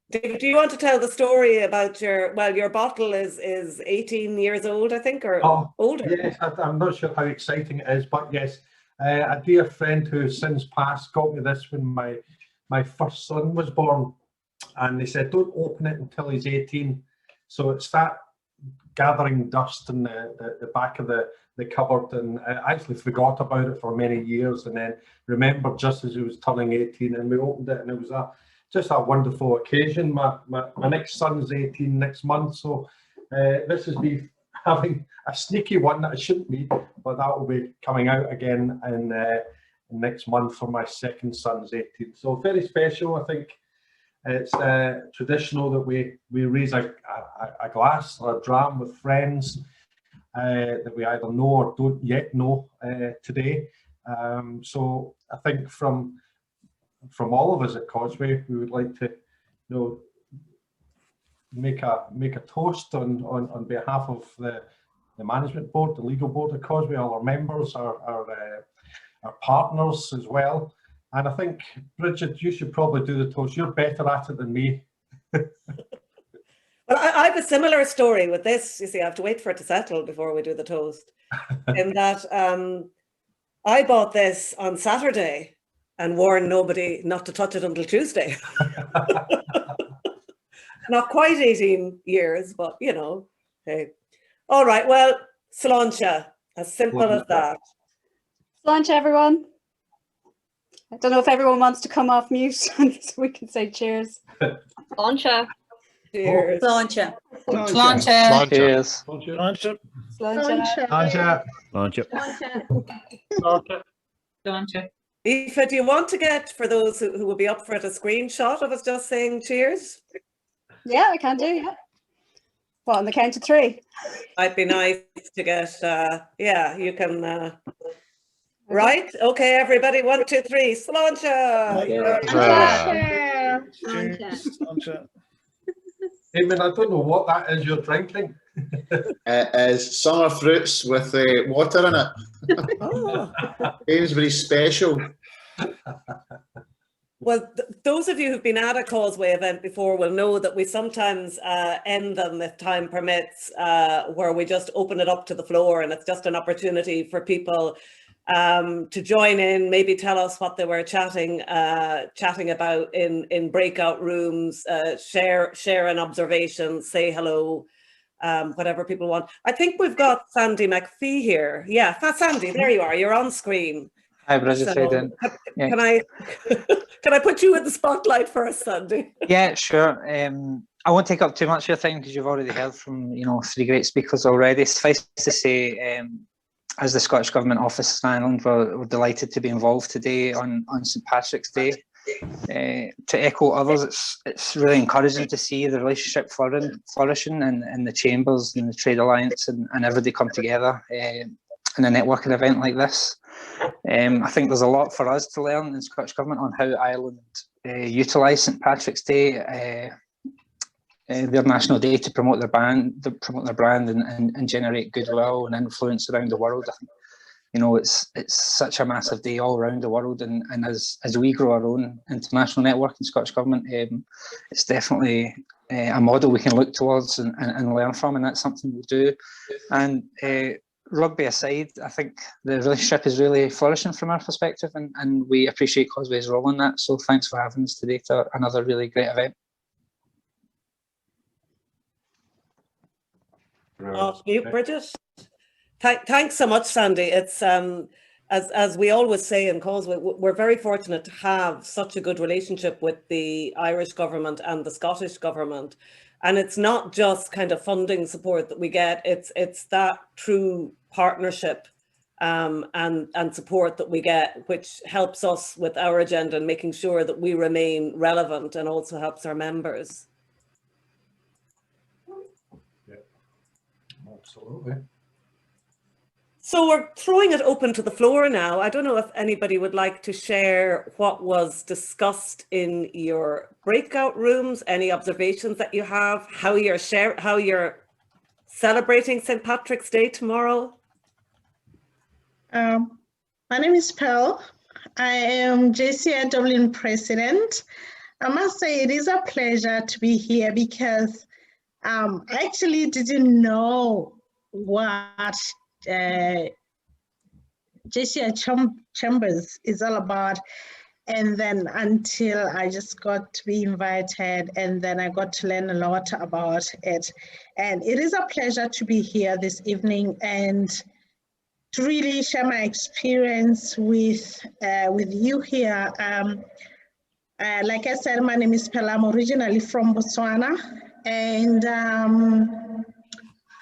David, do you want to tell the story about your bottle is 18 years old, I think, or older? Yes, I'm not sure how exciting it is, but yes, a dear friend who has since passed got me this when my first son was born, and they said don't open it until he's 18. So it's that gathering dust in the back of the cupboard, and I actually forgot about it for many years, and then remembered just as he was turning 18, and we opened it, and it was just a wonderful occasion. My next son's 18 next month, so this is me having a sneaky one that I shouldn't be, but that will be coming out again in next month for my second son's 18. So very special. I think it's traditional that we raise a glass or a dram with friends that we either know or don't yet know today. So I think from all of us at Causeway, we would like to, make a toast on behalf of the management board, the legal board of Causeway, all our members, our partners as well. And I think, Bridget, you should probably do the toast. You're better at it than me. Well, I have a similar story with this. You see, I have to wait for it to settle before we do the toast. In that I bought this on Saturday and warned nobody not to touch it until Tuesday. Not quite 18 years, but you know, hey. All right, well, Sláinte, as simple as that. Lunch, everyone. I don't know if everyone wants to come off mute so we can say cheers. Sláinte. Cheers. Sláinte. Sláinte. Cheers. Sláinte. Sláinte. Sláinte. Sláinte. Aoife, do you want to get, for those who will be up for it, a screenshot of us just saying cheers? Yeah, I can do, yeah. What, on the count of 3? Might be nice to get, yeah, you can, right? Okay, everybody, 1, 2, 3, Sláinte! Sláinte. Eamon, I don't know what that is you're drinking. It is summer fruits with water in it. Oh. Sainsbury's special. Well, those of you who've been at a Causeway event before will know that we sometimes end them, if time permits, where we just open it up to the floor, and it's just an opportunity for people to join in, maybe tell us what they were chatting about in breakout rooms, share an observation, say hello, whatever people want. I think we've got Sandy McPhee here. Yeah, Sandy, there you are. You're on screen. Hi, Bridget. So, can I put you in the spotlight first, Sandy? Yeah, sure. I won't take up too much of your time because you've already heard from 3 great speakers already. Suffice to say, as the Scottish Government Office in Ireland, we're delighted to be involved today on St Patrick's Day. To echo others, it's really encouraging to see the relationship flourishing and the chambers and the trade alliance and everybody come together in a networking event like this. I think there's a lot for us to learn in Scottish Government on how Ireland utilise St Patrick's Day, their national day, to promote their brand and generate goodwill and influence around the world. I think it's such a massive day all around the world, and as we grow our own international network in Scottish Government, it's definitely a model we can look towards and learn from, and that's something we'll do. And rugby aside, I think the relationship is really flourishing from our perspective, and we appreciate Causeway's role in that. So thanks for having us today to another really great event. Off mute, Bridget. Thanks so much, Sandy. It's as we always say in Causeway, we're very fortunate to have such a good relationship with the Irish government and the Scottish government. And it's not just kind of funding support that we get, it's that true partnership and support that we get, which helps us with our agenda and making sure that we remain relevant, and also helps our members. Yeah, absolutely. So we're throwing it open to the floor now. I don't know if anybody would like to share what was discussed in your breakout rooms, any observations that you have, how you're celebrating St. Patrick's Day tomorrow. My name is Pearl. I am JCI Dublin president. I must say it is a pleasure to be here because I actually didn't know what JCI Chambers is all about, and then until I just got to be invited, and then I got to learn a lot about it. And it is a pleasure to be here this evening and to really share my experience with you here. Like I said, my name is Pella. I'm originally from Botswana, and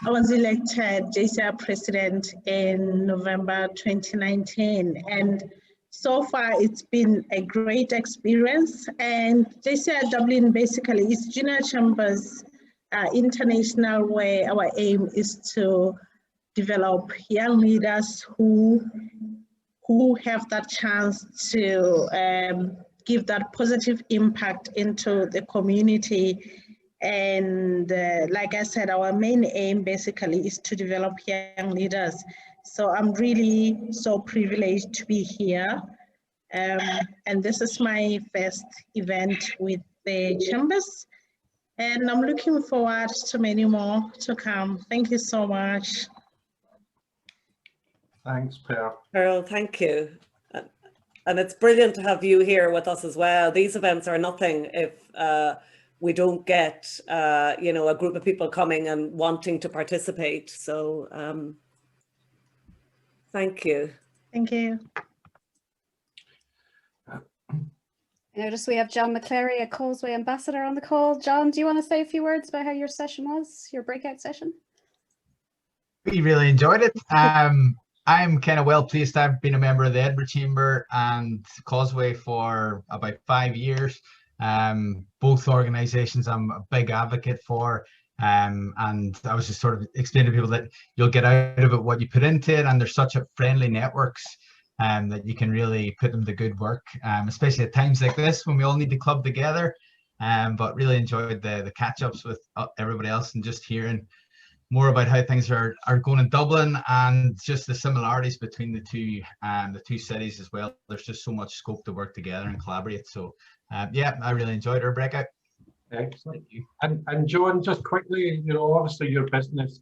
I was elected JCI president in November 2019, and so far it's been a great experience. And JCI Dublin basically is Junior Chambers International, where our aim is to develop young leaders who have that chance to give that positive impact into the community. And like I said, our main aim basically is to develop young leaders. So I'm really so privileged to be here. And this is my first event with the Chambers. And I'm looking forward to many more to come. Thank you so much. Thanks, Pearl. Pearl, thank you. And it's brilliant to have you here with us as well. These events are nothing if we don't get, you know, a group of people coming and wanting to participate. So thank you. Thank you. I notice we have John Mcclary, a Causeway ambassador, on the call. John, do you want to say a few words about how your session was, your breakout session? We really enjoyed it. I'm kind of well pleased. I've been a member of the Edinburgh Chamber and Causeway for about 5 years. Both organisations I'm a big advocate for. And I was just sort of explaining to people that you'll get out of it what you put into it, and there's such a friendly networks that you can really put them to good work, especially at times like this when we all need to club together. But really enjoyed the catch-ups with everybody else and just hearing more about how things are going in Dublin and just the similarities between the two cities as well. There's just so much scope to work together and collaborate. So yeah, I really enjoyed our breakout. Excellent. And John, just quickly, you know, obviously your business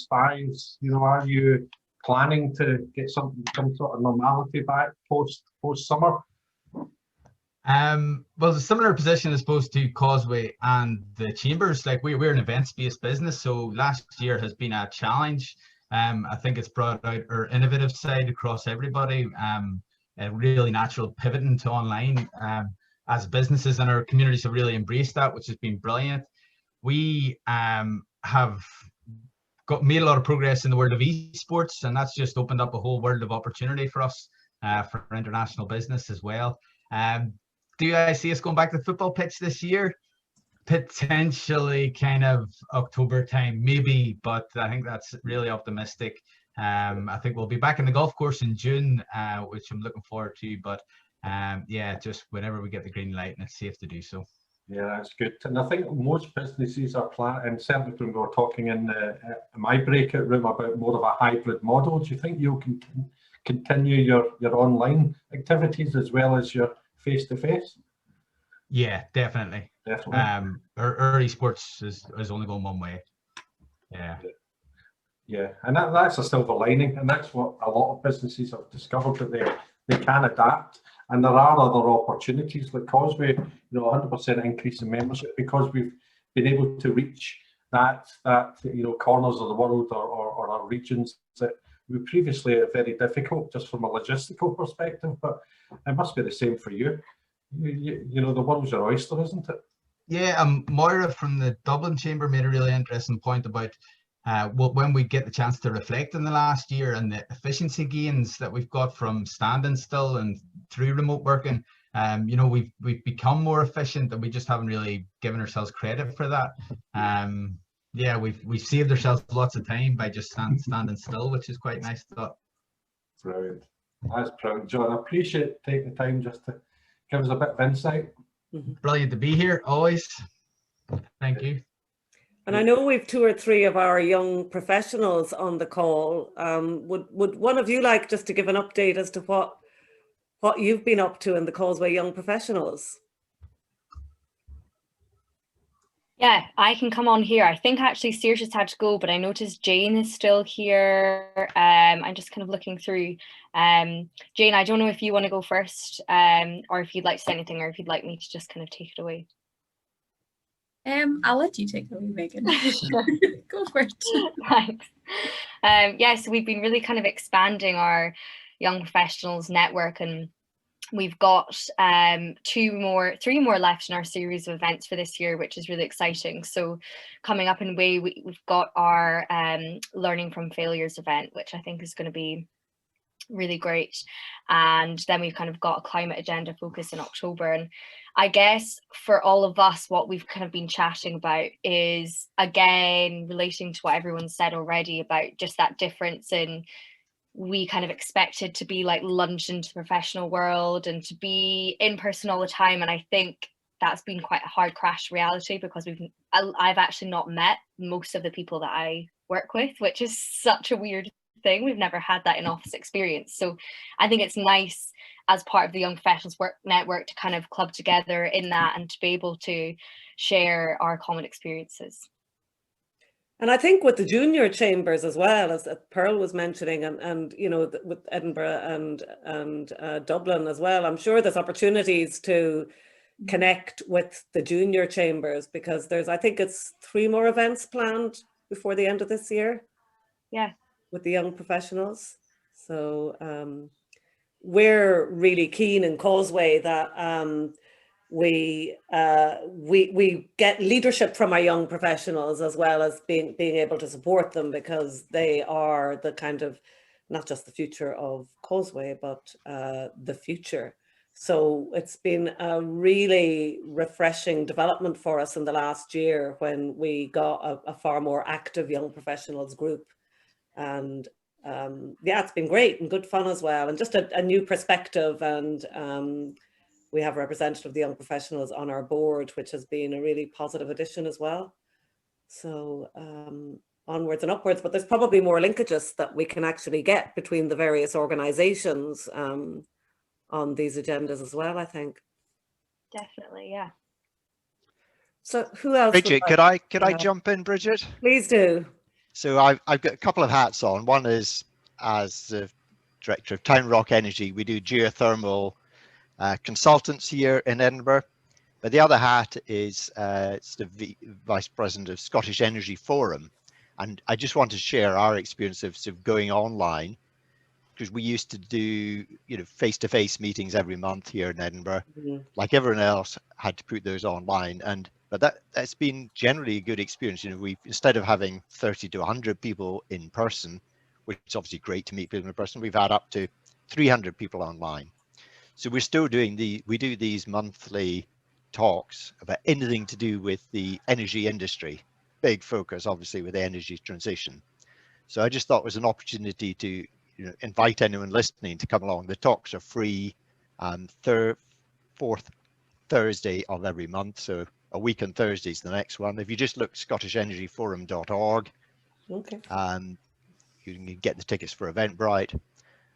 thrives. You know, are you planning to get some sort of normality back post summer? Well, a similar position as opposed to Causeway and the Chambers. Like we're an events-based business, so last year has been a challenge. I think it's brought out our innovative side across everybody. A really natural pivoting to online as businesses, and our communities have really embraced that, which has been brilliant. We have made a lot of progress in the world of esports, and that's just opened up a whole world of opportunity for us for international business as well. Do I see us going back to the football pitch this year? Potentially kind of October time, maybe, but I think that's really optimistic. I think we'll be back in the golf course in June, which I'm looking forward to, but yeah, just whenever we get the green light and it's safe to do so. Yeah, that's good. And I think most businesses are planning, and certainly when we were talking in my breakout room about more of a hybrid model, do you think you'll continue your online activities as well as your face-to-face? Yeah, definitely. Definitely. Our esports is only going one way. Yeah, and that's a silver lining, and that's what a lot of businesses have discovered, that they can adapt, and there are other opportunities like Causeway, you know, 100% increase in membership because we've been able to reach that you know, corners of the world or our regions that we previously are very difficult just from a logistical perspective, but it must be the same for you. You know, the world's your oyster, isn't it? Yeah, Moira from the Dublin Chamber made a really interesting point about when we get the chance to reflect on the last year and the efficiency gains that we've got from standing still and through remote working. You know, we've become more efficient, and we just haven't really given ourselves credit for that. Yeah, we've saved ourselves lots of time by just standing still, which is quite nice thought. Brilliant. That's proud, John. I appreciate taking the time just to give us a bit of insight. Brilliant to be here, always. Thank you. And I know we've 2 or 3 of our young professionals on the call. Would one of you like just to give an update as to what you've been up to in the Causeway Young Professionals? Yeah, I can come on here. I think actually Saoirse's had to go, but I noticed Jane is still here. I'm just kind of looking through. Jane, I don't know if you want to go first, or if you'd like to say anything, or if you'd like me to just kind of take it away. I'll let you take it away, Megan. Go for it. Thanks. Yeah, so we've been really kind of expanding our young professionals network, and we've got 3 more left in our series of events for this year, which is really exciting. So coming up in May, we've got our Learning from Failures event, which I think is going to be really great. And then we've kind of got a climate agenda focus in October. And I guess for all of us, what we've kind of been chatting about is, again, relating to what everyone said already about just that difference in, we kind of expected to be like launched into the professional world and to be in person all the time. And I think that's been quite a hard crash reality, because I've actually not met most of the people that I work with, which is such a weird thing. We've never had that in office experience. So I think it's nice as part of the Young Professionals Work Network to kind of club together in that and to be able to share our common experiences. And I think with the junior chambers as well, as Pearl was mentioning, and you know, with Edinburgh and Dublin as well, I'm sure there's opportunities to connect with the junior chambers, because there's, I think it's 3 more events planned before the end of this year. Yeah. With the young professionals. So we're really keen in Causeway that we get leadership from our young professionals, as well as being able to support them, because they are the kind of, not just the future of Causeway, but the future. So it's been a really refreshing development for us in the last year, when we got a far more active young professionals group. And yeah, it's been great and good fun as well, and just a new perspective. And we have a representative of the young professionals on our board, which has been a really positive addition as well. So onwards and upwards, but there's probably more linkages that we can actually get between the various organizations on these agendas as well, I think. Definitely, yeah. So who else? Bridget, could I jump in, Bridget? Please do. So I've got a couple of hats on. One is as the Director of Town Rock Energy. We do geothermal consultants here in Edinburgh. But the other hat is it's the Vice President of Scottish Energy Forum. And I just want to share our experience of sort of going online, because we used to do, you know, face-to-face meetings every month here in Edinburgh. Like everyone else, had to put those online. But that's been generally a good experience. You know, we, instead of having 30 to 100 people in person, which is obviously great to meet people in person, we've had up to 300 people online. So we're still doing we do these monthly talks about anything to do with the energy industry. Big focus, obviously, with the energy transition. So I just thought it was an opportunity to, you know, invite anyone listening to come along. The talks are free, fourth Thursday of every month. So a week on Thursday is the next one. If you just look scottishenergyforum.org, okay, you can get the tickets for Eventbrite,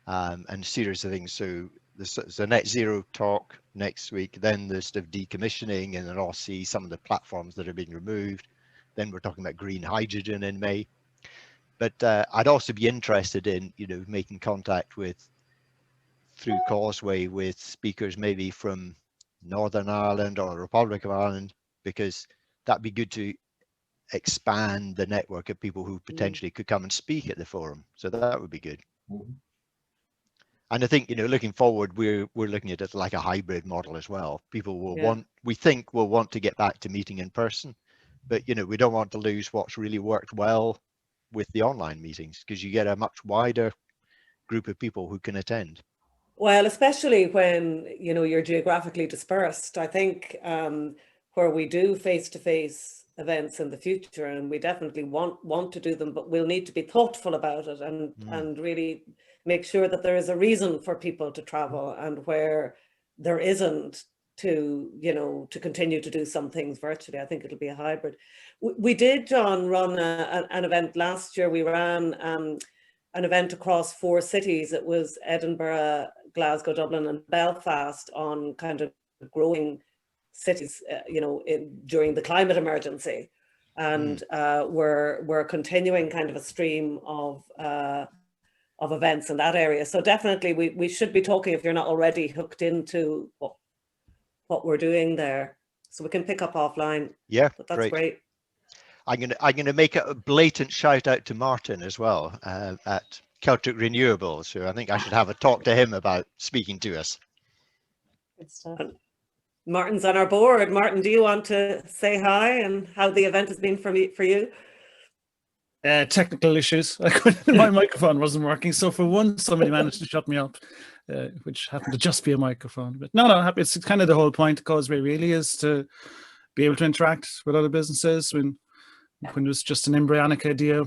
and a series of things. So there's a net zero talk next week. Then there's the decommissioning, and then I'll see some of the platforms that are being removed. Then we're talking about green hydrogen in May. But I'd also be interested in, you know, making contact with, through Causeway, with speakers maybe from Northern Ireland or the Republic of Ireland, because that'd be good to expand the network of people who potentially could come and speak at the forum. So that would be good. And I think, you know, looking forward, we're looking at it like a hybrid model as well. People will we think will want to get back to meeting in person, but, you know, we don't want to lose what's really worked well with the online meetings, because you get a much wider group of people who can attend. Well, especially when, you know, you're geographically dispersed. I think where we do face-to-face events in the future, and we definitely want to do them, but we'll need to be thoughtful about it and really make sure that there is a reason for people to travel, and where there isn't, to, you know, to continue to do some things virtually. I think it'll be a hybrid. We did, John, run an event last year. We ran an event across 4 cities. It was Edinburgh, Glasgow, Dublin and Belfast, on kind of growing cities, you know, during the climate emergency. And we're continuing kind of a stream of events in that area. So definitely we should be talking, if you're not already hooked into what we're doing there. So we can pick up offline. Yeah, but that's great. I'm gonna make a blatant shout out to Martin as well at Celtic Renewables, who I think I should have a talk to him about speaking to us. Good stuff. Martin's on our board. Martin, do you want to say hi and how the event has been for you? Technical issues. My microphone wasn't working, so for once somebody managed to shut me up, which happened to just be a microphone. But no, happy. It's kind of the whole point of Causeway really, is to be able to interact with other businesses. When it was just an embryonic idea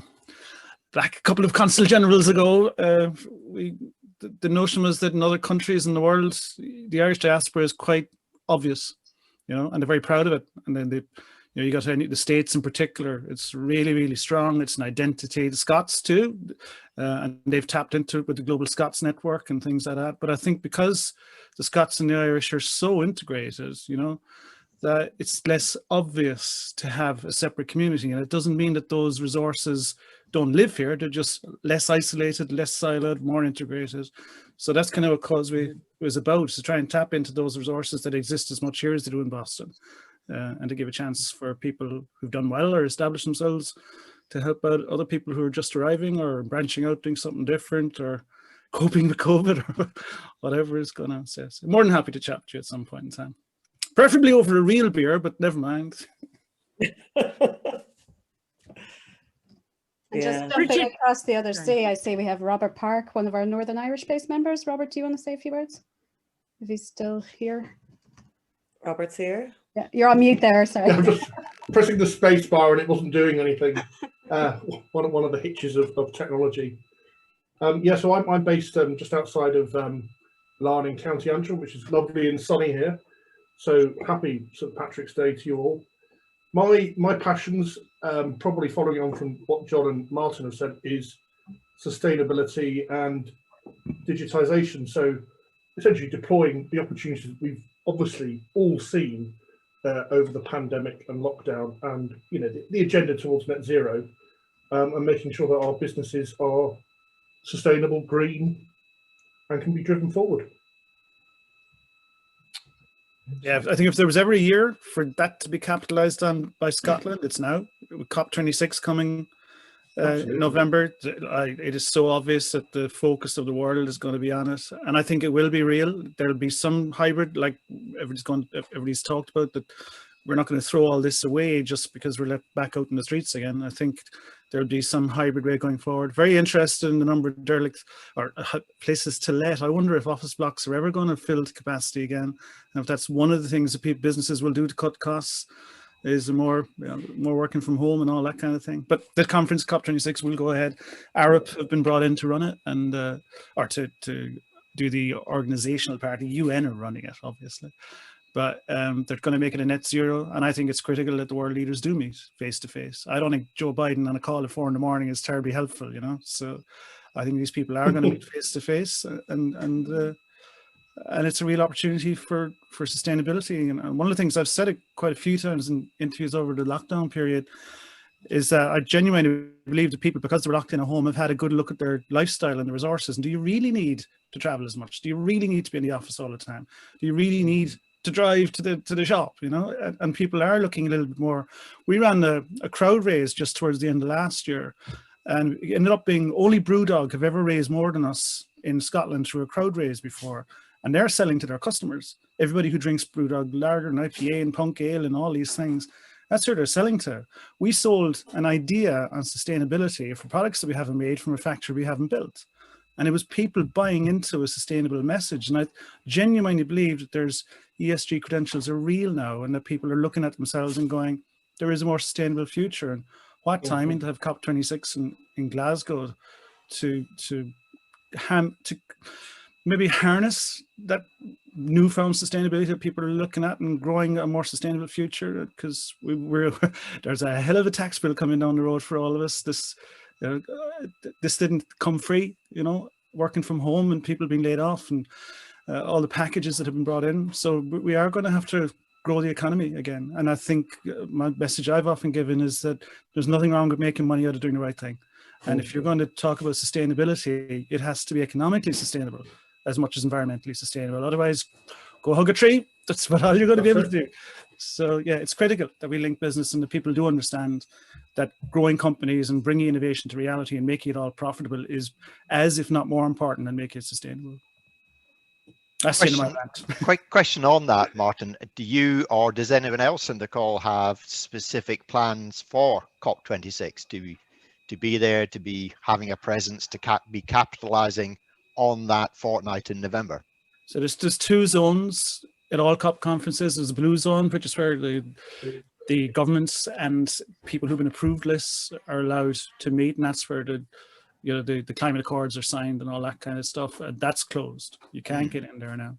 back a couple of Consul Generals ago, the notion was that in other countries in the world, the Irish diaspora is quite obvious, you know, and they're very proud of it. And then they, you You know, you got the States in particular. It's really, really strong. It's an identity. The Scots too, and they've tapped into it with the Global Scots Network and things like that. But I think because the Scots and the Irish are so integrated, you know, that it's less obvious to have a separate community. And it doesn't mean that those resources don't live here. They're just less isolated, less siloed, more integrated. So that's kind of what Causeway was about, to try and tap into those resources that exist as much here as they do in Boston. And to give a chance for people who've done well or established themselves to help out other people who are just arriving or branching out, doing something different, or coping with COVID or whatever is going on. So I'm more than happy to chat to you at some point in time. Preferably over a real beer, but never mind. And just jumping across the other sea, I see we have Robert Park, one of our Northern Irish-based members. Robert, do you want to say a few words? If he's still here. Robert's here. Yeah, you're on mute there, sorry. I'm just pressing the space bar and it wasn't doing anything. One of the hitches of technology. Yeah, so I'm based just outside of Larne in County Antrim, which is lovely and sunny here. So happy St. Patrick's Day to you all. My passions, probably following on from what John and Martin have said, is sustainability and digitisation. So essentially deploying the opportunities we've obviously all seen over the pandemic and lockdown, and you know the agenda towards net zero, and making sure that our businesses are sustainable, green, and can be driven forward. Yeah, I think if there was ever a year for that to be capitalised on by Scotland, it's now. With COP26 coming in November, it is so obvious that the focus of the world is going to be on it, and I think it will be real. There'll be some hybrid, like everybody's talked about, that we're not going to throw all this away just because we're let back out in the streets again. I think there'll be some hybrid way going forward. Very interested in the number of derelict or places to let. I wonder if office blocks are ever going to fill to capacity again, and if that's one of the things that businesses will do to cut costs, is more working from home and all that kind of thing. But the conference COP26 will go ahead. Arup have been brought in to run it, and or to do the organizational part. The UN are running it, obviously, but they're going to make it a net zero, and I think it's critical that the world leaders do meet face to face. I don't think Joe Biden on a call at 4 a.m. is terribly helpful, you know. So I think these people are going to meet face to face, and it's a real opportunity for sustainability. And one of the things I've said it quite a few times in interviews over the lockdown period is that I genuinely believe that people, because they're locked in at home, have had a good look at their lifestyle and the resources. And do you really need to travel as much? Do you really need to be in the office all the time? Do you really need to drive to the shop, you know? And people are looking a little bit more. We ran a crowd raise just towards the end of last year, and it ended up being only Brewdog have ever raised more than us in Scotland through a crowd raise before. And they're selling to their customers. Everybody who drinks Brewdog lager and IPA and punk ale and all these things, that's who they're selling to. We sold an idea on sustainability for products that we haven't made from a factory we haven't built. And it was people buying into a sustainable message. And I genuinely believe that there's ESG credentials are real now, and that people are looking at themselves and going, there is a more sustainable future. And what timing to have COP26 in Glasgow to maybe harness that newfound sustainability that people are looking at and growing a more sustainable future, because there's a hell of a tax bill coming down the road for all of us. This didn't come free, you know, working from home and people being laid off and all the packages that have been brought in. So we are going to have to grow the economy again. And I think my message I've often given is that there's nothing wrong with making money out of doing the right thing. And if you're going to talk about sustainability, it has to be economically sustainable as much as environmentally sustainable. Otherwise, go hug a tree. That's what all you're going to be able to do. So yeah, it's critical that we link business and that people do understand that growing companies and bringing innovation to reality and making it all profitable is as, if not more important than making it sustainable. That's the end of my rant. Quick question on that, Martin. Do you or does anyone else in the call have specific plans for COP26 to be there, to be having a presence, to be capitalizing on that fortnight in November? So there's two zones at all COP conferences. There's a blue zone, which is where the governments and people who've been approved lists are allowed to meet, and that's where the climate accords are signed and all that kind of stuff. That's closed. You can't get in there now.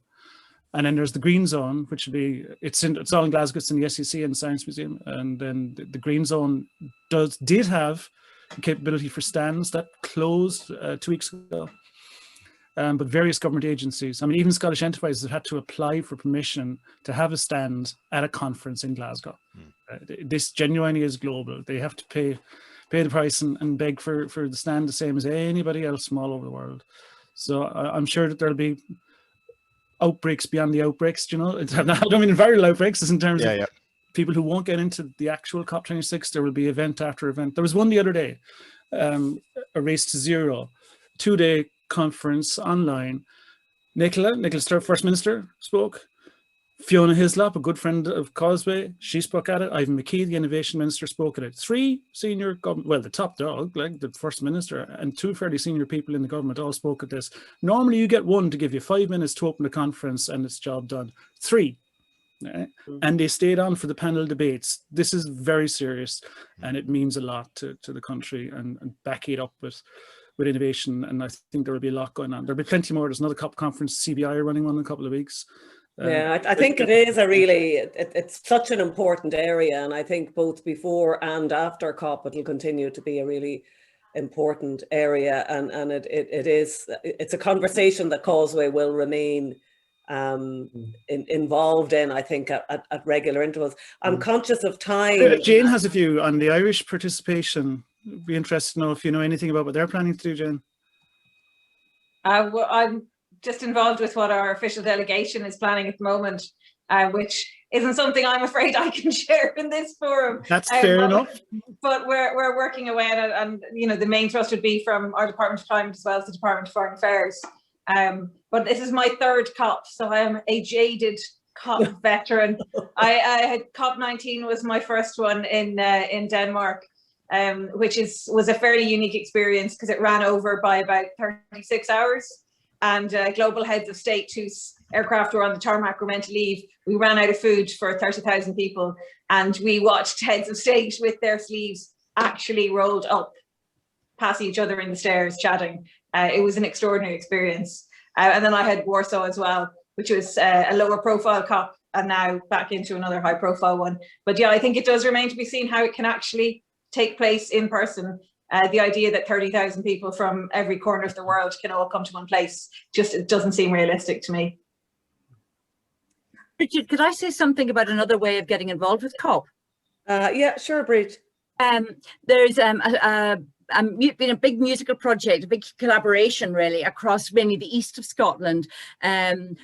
And then there's the Green Zone, which will be, it's all in Glasgow, it's in the SEC and Science Museum. And then the Green Zone did have the capability for stands that closed 2 weeks ago. But various government agencies, I mean, even Scottish enterprises have had to apply for permission to have a stand at a conference in Glasgow. This genuinely is global. They have to pay the price and beg for the stand the same as anybody else from all over the world. So I'm sure that there'll be outbreaks beyond the outbreaks, you know. I don't mean viral outbreaks, as in terms of people who won't get into the actual COP26. There will be event after event. There was one the other day, a Race to Zero, 2-day conference online. Nicola Sturgeon, First Minister, spoke. Fiona Hislop, a good friend of Causeway, she spoke at it. Ivan McKee, the Innovation Minister, spoke at it. 3 senior government, well, the top dog, like the First Minister, and 2 fairly senior people in the government all spoke at this. Normally you get one to give you 5 minutes to open the conference and it's job done. 3. And they stayed on for the panel debates. This is very serious and it means a lot to the country, and back it up with innovation. And I think there will be a lot going on. There'll be plenty more. There's another COP conference, CBI are running one in a couple of weeks. Yeah, I think it is it's such an important area, and I think both before and after COP it will continue to be a really important area, and it's a conversation that Causeway will remain involved in, I think, at regular intervals. I'm conscious of time. Jane has a view on the Irish participation. Be interested to know if you know anything about what they're planning to do, Jane. Well, I'm just involved with what our official delegation is planning at the moment, which isn't something I'm afraid I can share in this forum. That's fair enough. But we're working away at it, and you know, the main thrust would be from our Department of Climate as well as the Department of Foreign Affairs. But this is my 3rd COP, so I am a jaded COP veteran. I had COP19 was my first one in Denmark, which was a fairly unique experience because it ran over by about 36 hours. And global heads of state whose aircraft were on the tarmac were meant to leave. We ran out of food for 30,000 people, and we watched heads of state with their sleeves actually rolled up, past each other in the stairs, chatting. It was an extraordinary experience. And then I had Warsaw as well, which was a lower profile COP, and now back into another high profile one. But yeah, I think it does remain to be seen how it can actually take place in person. The idea that 30,000 people from every corner of the world can all come to one place, it doesn't seem realistic to me. Richard, could I say something about another way of getting involved with COP? Yeah, sure, Bridget. There's been a big musical project, a big collaboration really across mainly the east of Scotland,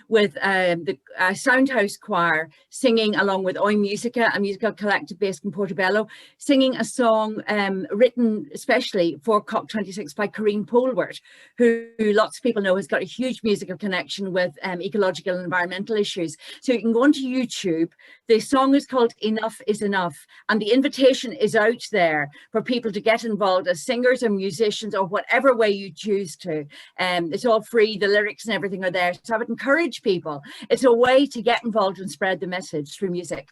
with the Soundhouse Choir singing along with Oi Musica, a musical collective based in Portobello, singing a song written especially for COP26 by Corrine Polwart, who lots of people know has got a huge musical connection with ecological and environmental issues. So you can go onto YouTube. The song is called Enough is Enough, and the invitation is out there for people to get involved as singers or musicians or whatever way you choose to. It's all free, the lyrics and everything are there. So I would encourage people. It's a way to get involved and spread the message through music.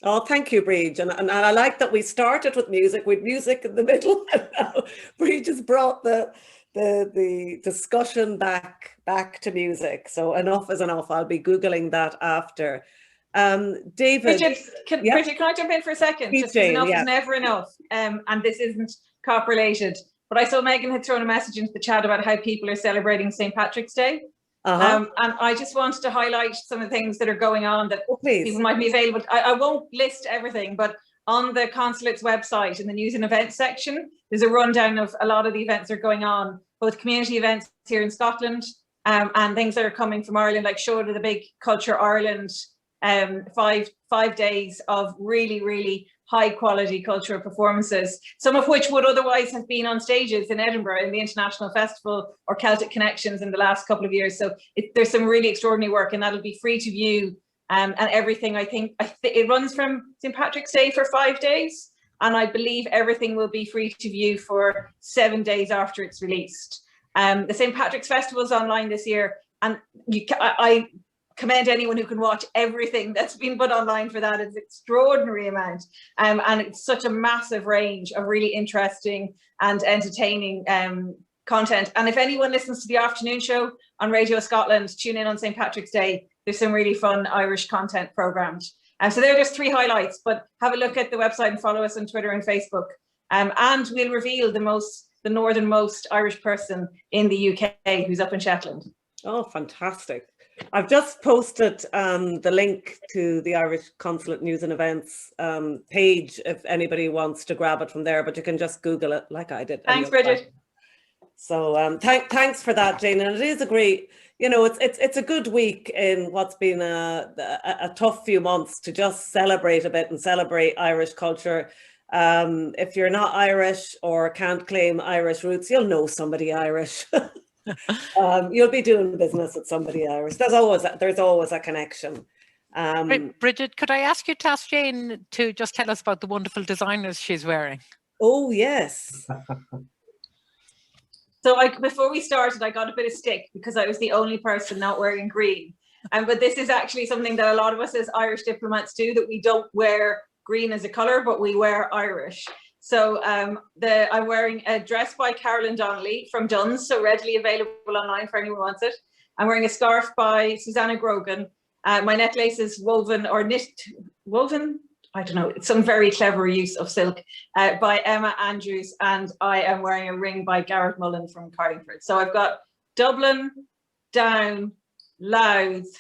Oh, thank you, Bridget. And I like that we started with music in the middle, and now Bridget just brought the discussion back to music. So enough is enough. I'll be Googling that after. David, Bridget, can I jump in for a second? Just enough is never enough. And this isn't COP related, but I saw Megan had thrown a message into the chat about how people are celebrating St. Patrick's Day. And I just wanted to highlight some of the things that are going on that people might be available. I won't list everything, but on the consulate's website in the news and events section, there's a rundown of a lot of the events that are going on, both community events here in Scotland and things that are coming from Ireland, like Show the Big Culture Ireland, 5 days of really, really high quality cultural performances, some of which would otherwise have been on stages in Edinburgh in the International Festival or Celtic Connections in the last couple of years. So there's some really extraordinary work, and that'll be free to view. And everything, I think it runs from St. Patrick's Day for 5 days, and I believe everything will be free to view for 7 days after it's released. The St. Patrick's Festival is online this year, and I commend anyone who can watch everything that's been put online for that. It's an extraordinary amount, and it's such a massive range of really interesting and entertaining content. And if anyone listens to the afternoon show on Radio Scotland, tune in on St. Patrick's Day. there's some really fun Irish content programmed. So there are just 3 highlights, but have a look at the website and follow us on Twitter and Facebook. And we'll reveal the northernmost Irish person in the UK who's up in Shetland. Oh, fantastic. I've just posted the link to the Irish Consulate News and Events page if anybody wants to grab it from there, but you can just Google it like I did. Thanks, Bridget. So thanks for that, Jane. And it is a great, it's a good week in what's been a tough few months to just celebrate a bit and celebrate Irish culture. If you're not Irish or can't claim Irish roots, you'll know somebody Irish. You'll be doing business with somebody Irish. There's always a connection. Bridget, could I ask you to ask Jane to just tell us about the wonderful designers she's wearing? Oh, yes. So before we started, I got a bit of stick because I was the only person not wearing green. But this is actually something that a lot of us as Irish diplomats do, that we don't wear green as a colour, but we wear Irish. So I'm wearing a dress by Carolyn Donnelly from Dunn's, so readily available online for anyone who wants it. I'm wearing a scarf by Susanna Grogan. My necklace is woven, I don't know, it's some very clever use of silk by Emma Andrews, and I am wearing a ring by Garrett Mullen from Carlingford. So I've got Dublin, Down, Louth.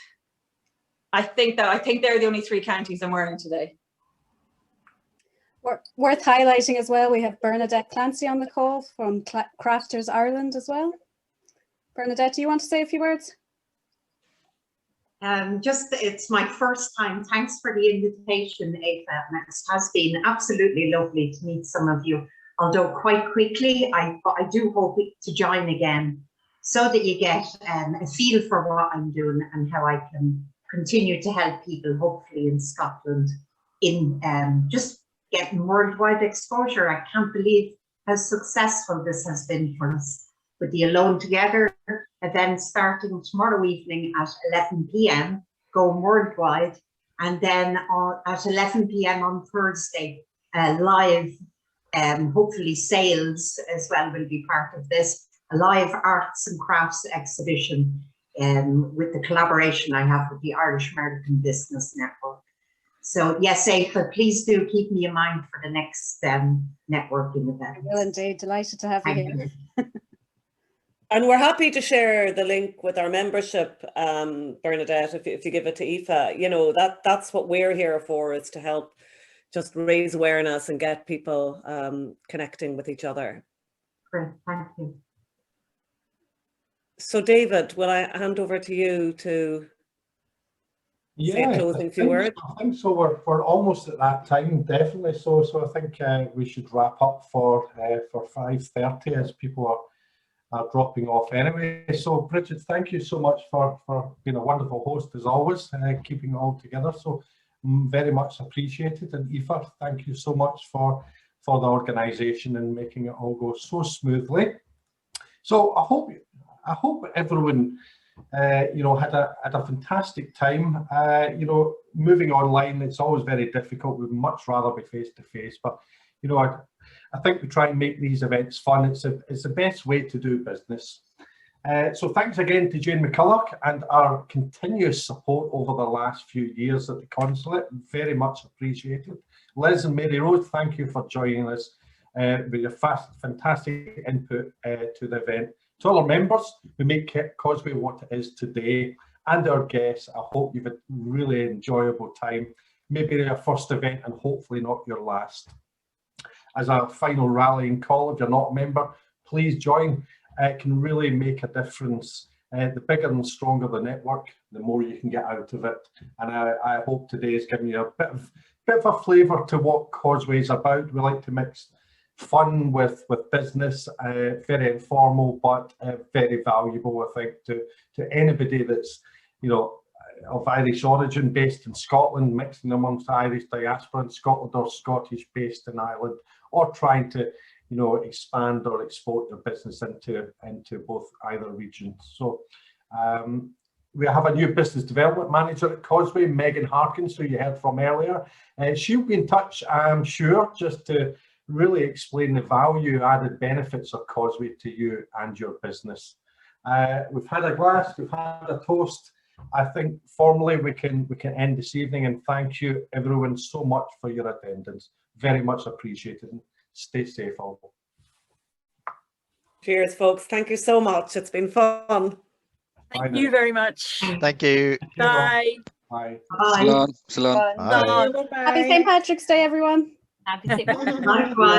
I think they're the only 3 counties I'm wearing today. Worth highlighting as well, we have Bernadette Clancy on the call from Crafters Ireland as well. Bernadette, do you want to say a few words? It's my first time. Thanks for the invitation, Ava. And it has been absolutely lovely to meet some of you, although quite quickly. I do hope to join again so that you get a feel for what I'm doing and how I can continue to help people, hopefully in Scotland, in just getting worldwide exposure. I can't believe how successful this has been for us. With the Alone Together event starting tomorrow evening at 11 p.m, going worldwide, and then at 11 p.m. on Thursday, live, hopefully sales as well will be part of this, a live arts and crafts exhibition with the collaboration I have with the Irish American Business Network. So yes, Ava, please do keep me in mind for the next networking event. I will indeed, delighted to have you here. And we're happy to share the link with our membership, Bernadette, if you give it to Aoife. That's what we're here for, is to help just raise awareness and get people connecting with each other. Great, thank you. So David, will I hand over to you to say a closing few words? I think so. We're almost at that time, definitely. So I think we should wrap up for 5:30 as people are dropping off anyway. So Bridget, thank you so much for being a wonderful host as always, keeping it all together. So very much appreciated. And Aoife, thank you so much for the organisation and making it all go so smoothly. So I hope everyone had a fantastic time. Moving online, it's always very difficult. We'd much rather be face to face, but I think we try and make these events fun. It's the best way to do business. So thanks again to Jane McCulloch and our continuous support over the last few years at the consulate. Very much appreciated. Liz and Mary Rose, thank you for joining us with your fantastic input to the event. To all our members who make Causeway what it is today, and our guests, I hope you've had a really enjoyable time. Maybe your first event and hopefully not your last. As a final rallying call, if you're not a member, please join. It can really make a difference. The bigger and stronger the network, the more you can get out of it. And I hope today has given you a bit of a flavour to what Causeway is about. We like to mix fun with business, very informal, but very valuable, I think, to anybody that's, of Irish origin, based in Scotland, mixing amongst Irish diaspora in Scotland, or Scottish based in Ireland, or trying to, expand or export their business into both either region. So we have a new business development manager at Causeway, Megan Harkins, who you heard from earlier. She'll be in touch, I'm sure, just to really explain the value added benefits of Causeway to you and your business. We've had a glass, we've had a toast, I think formally we can end this evening, and thank you everyone so much for your attendance. Very much appreciated. Stay safe all. Cheers, folks. Thank you so much. It's been fun. Thank you very much. Thank you. Bye. Bye. Bye. Bye. Happy St. Patrick's Day, everyone. Happy St. Patrick's Day. Likewise.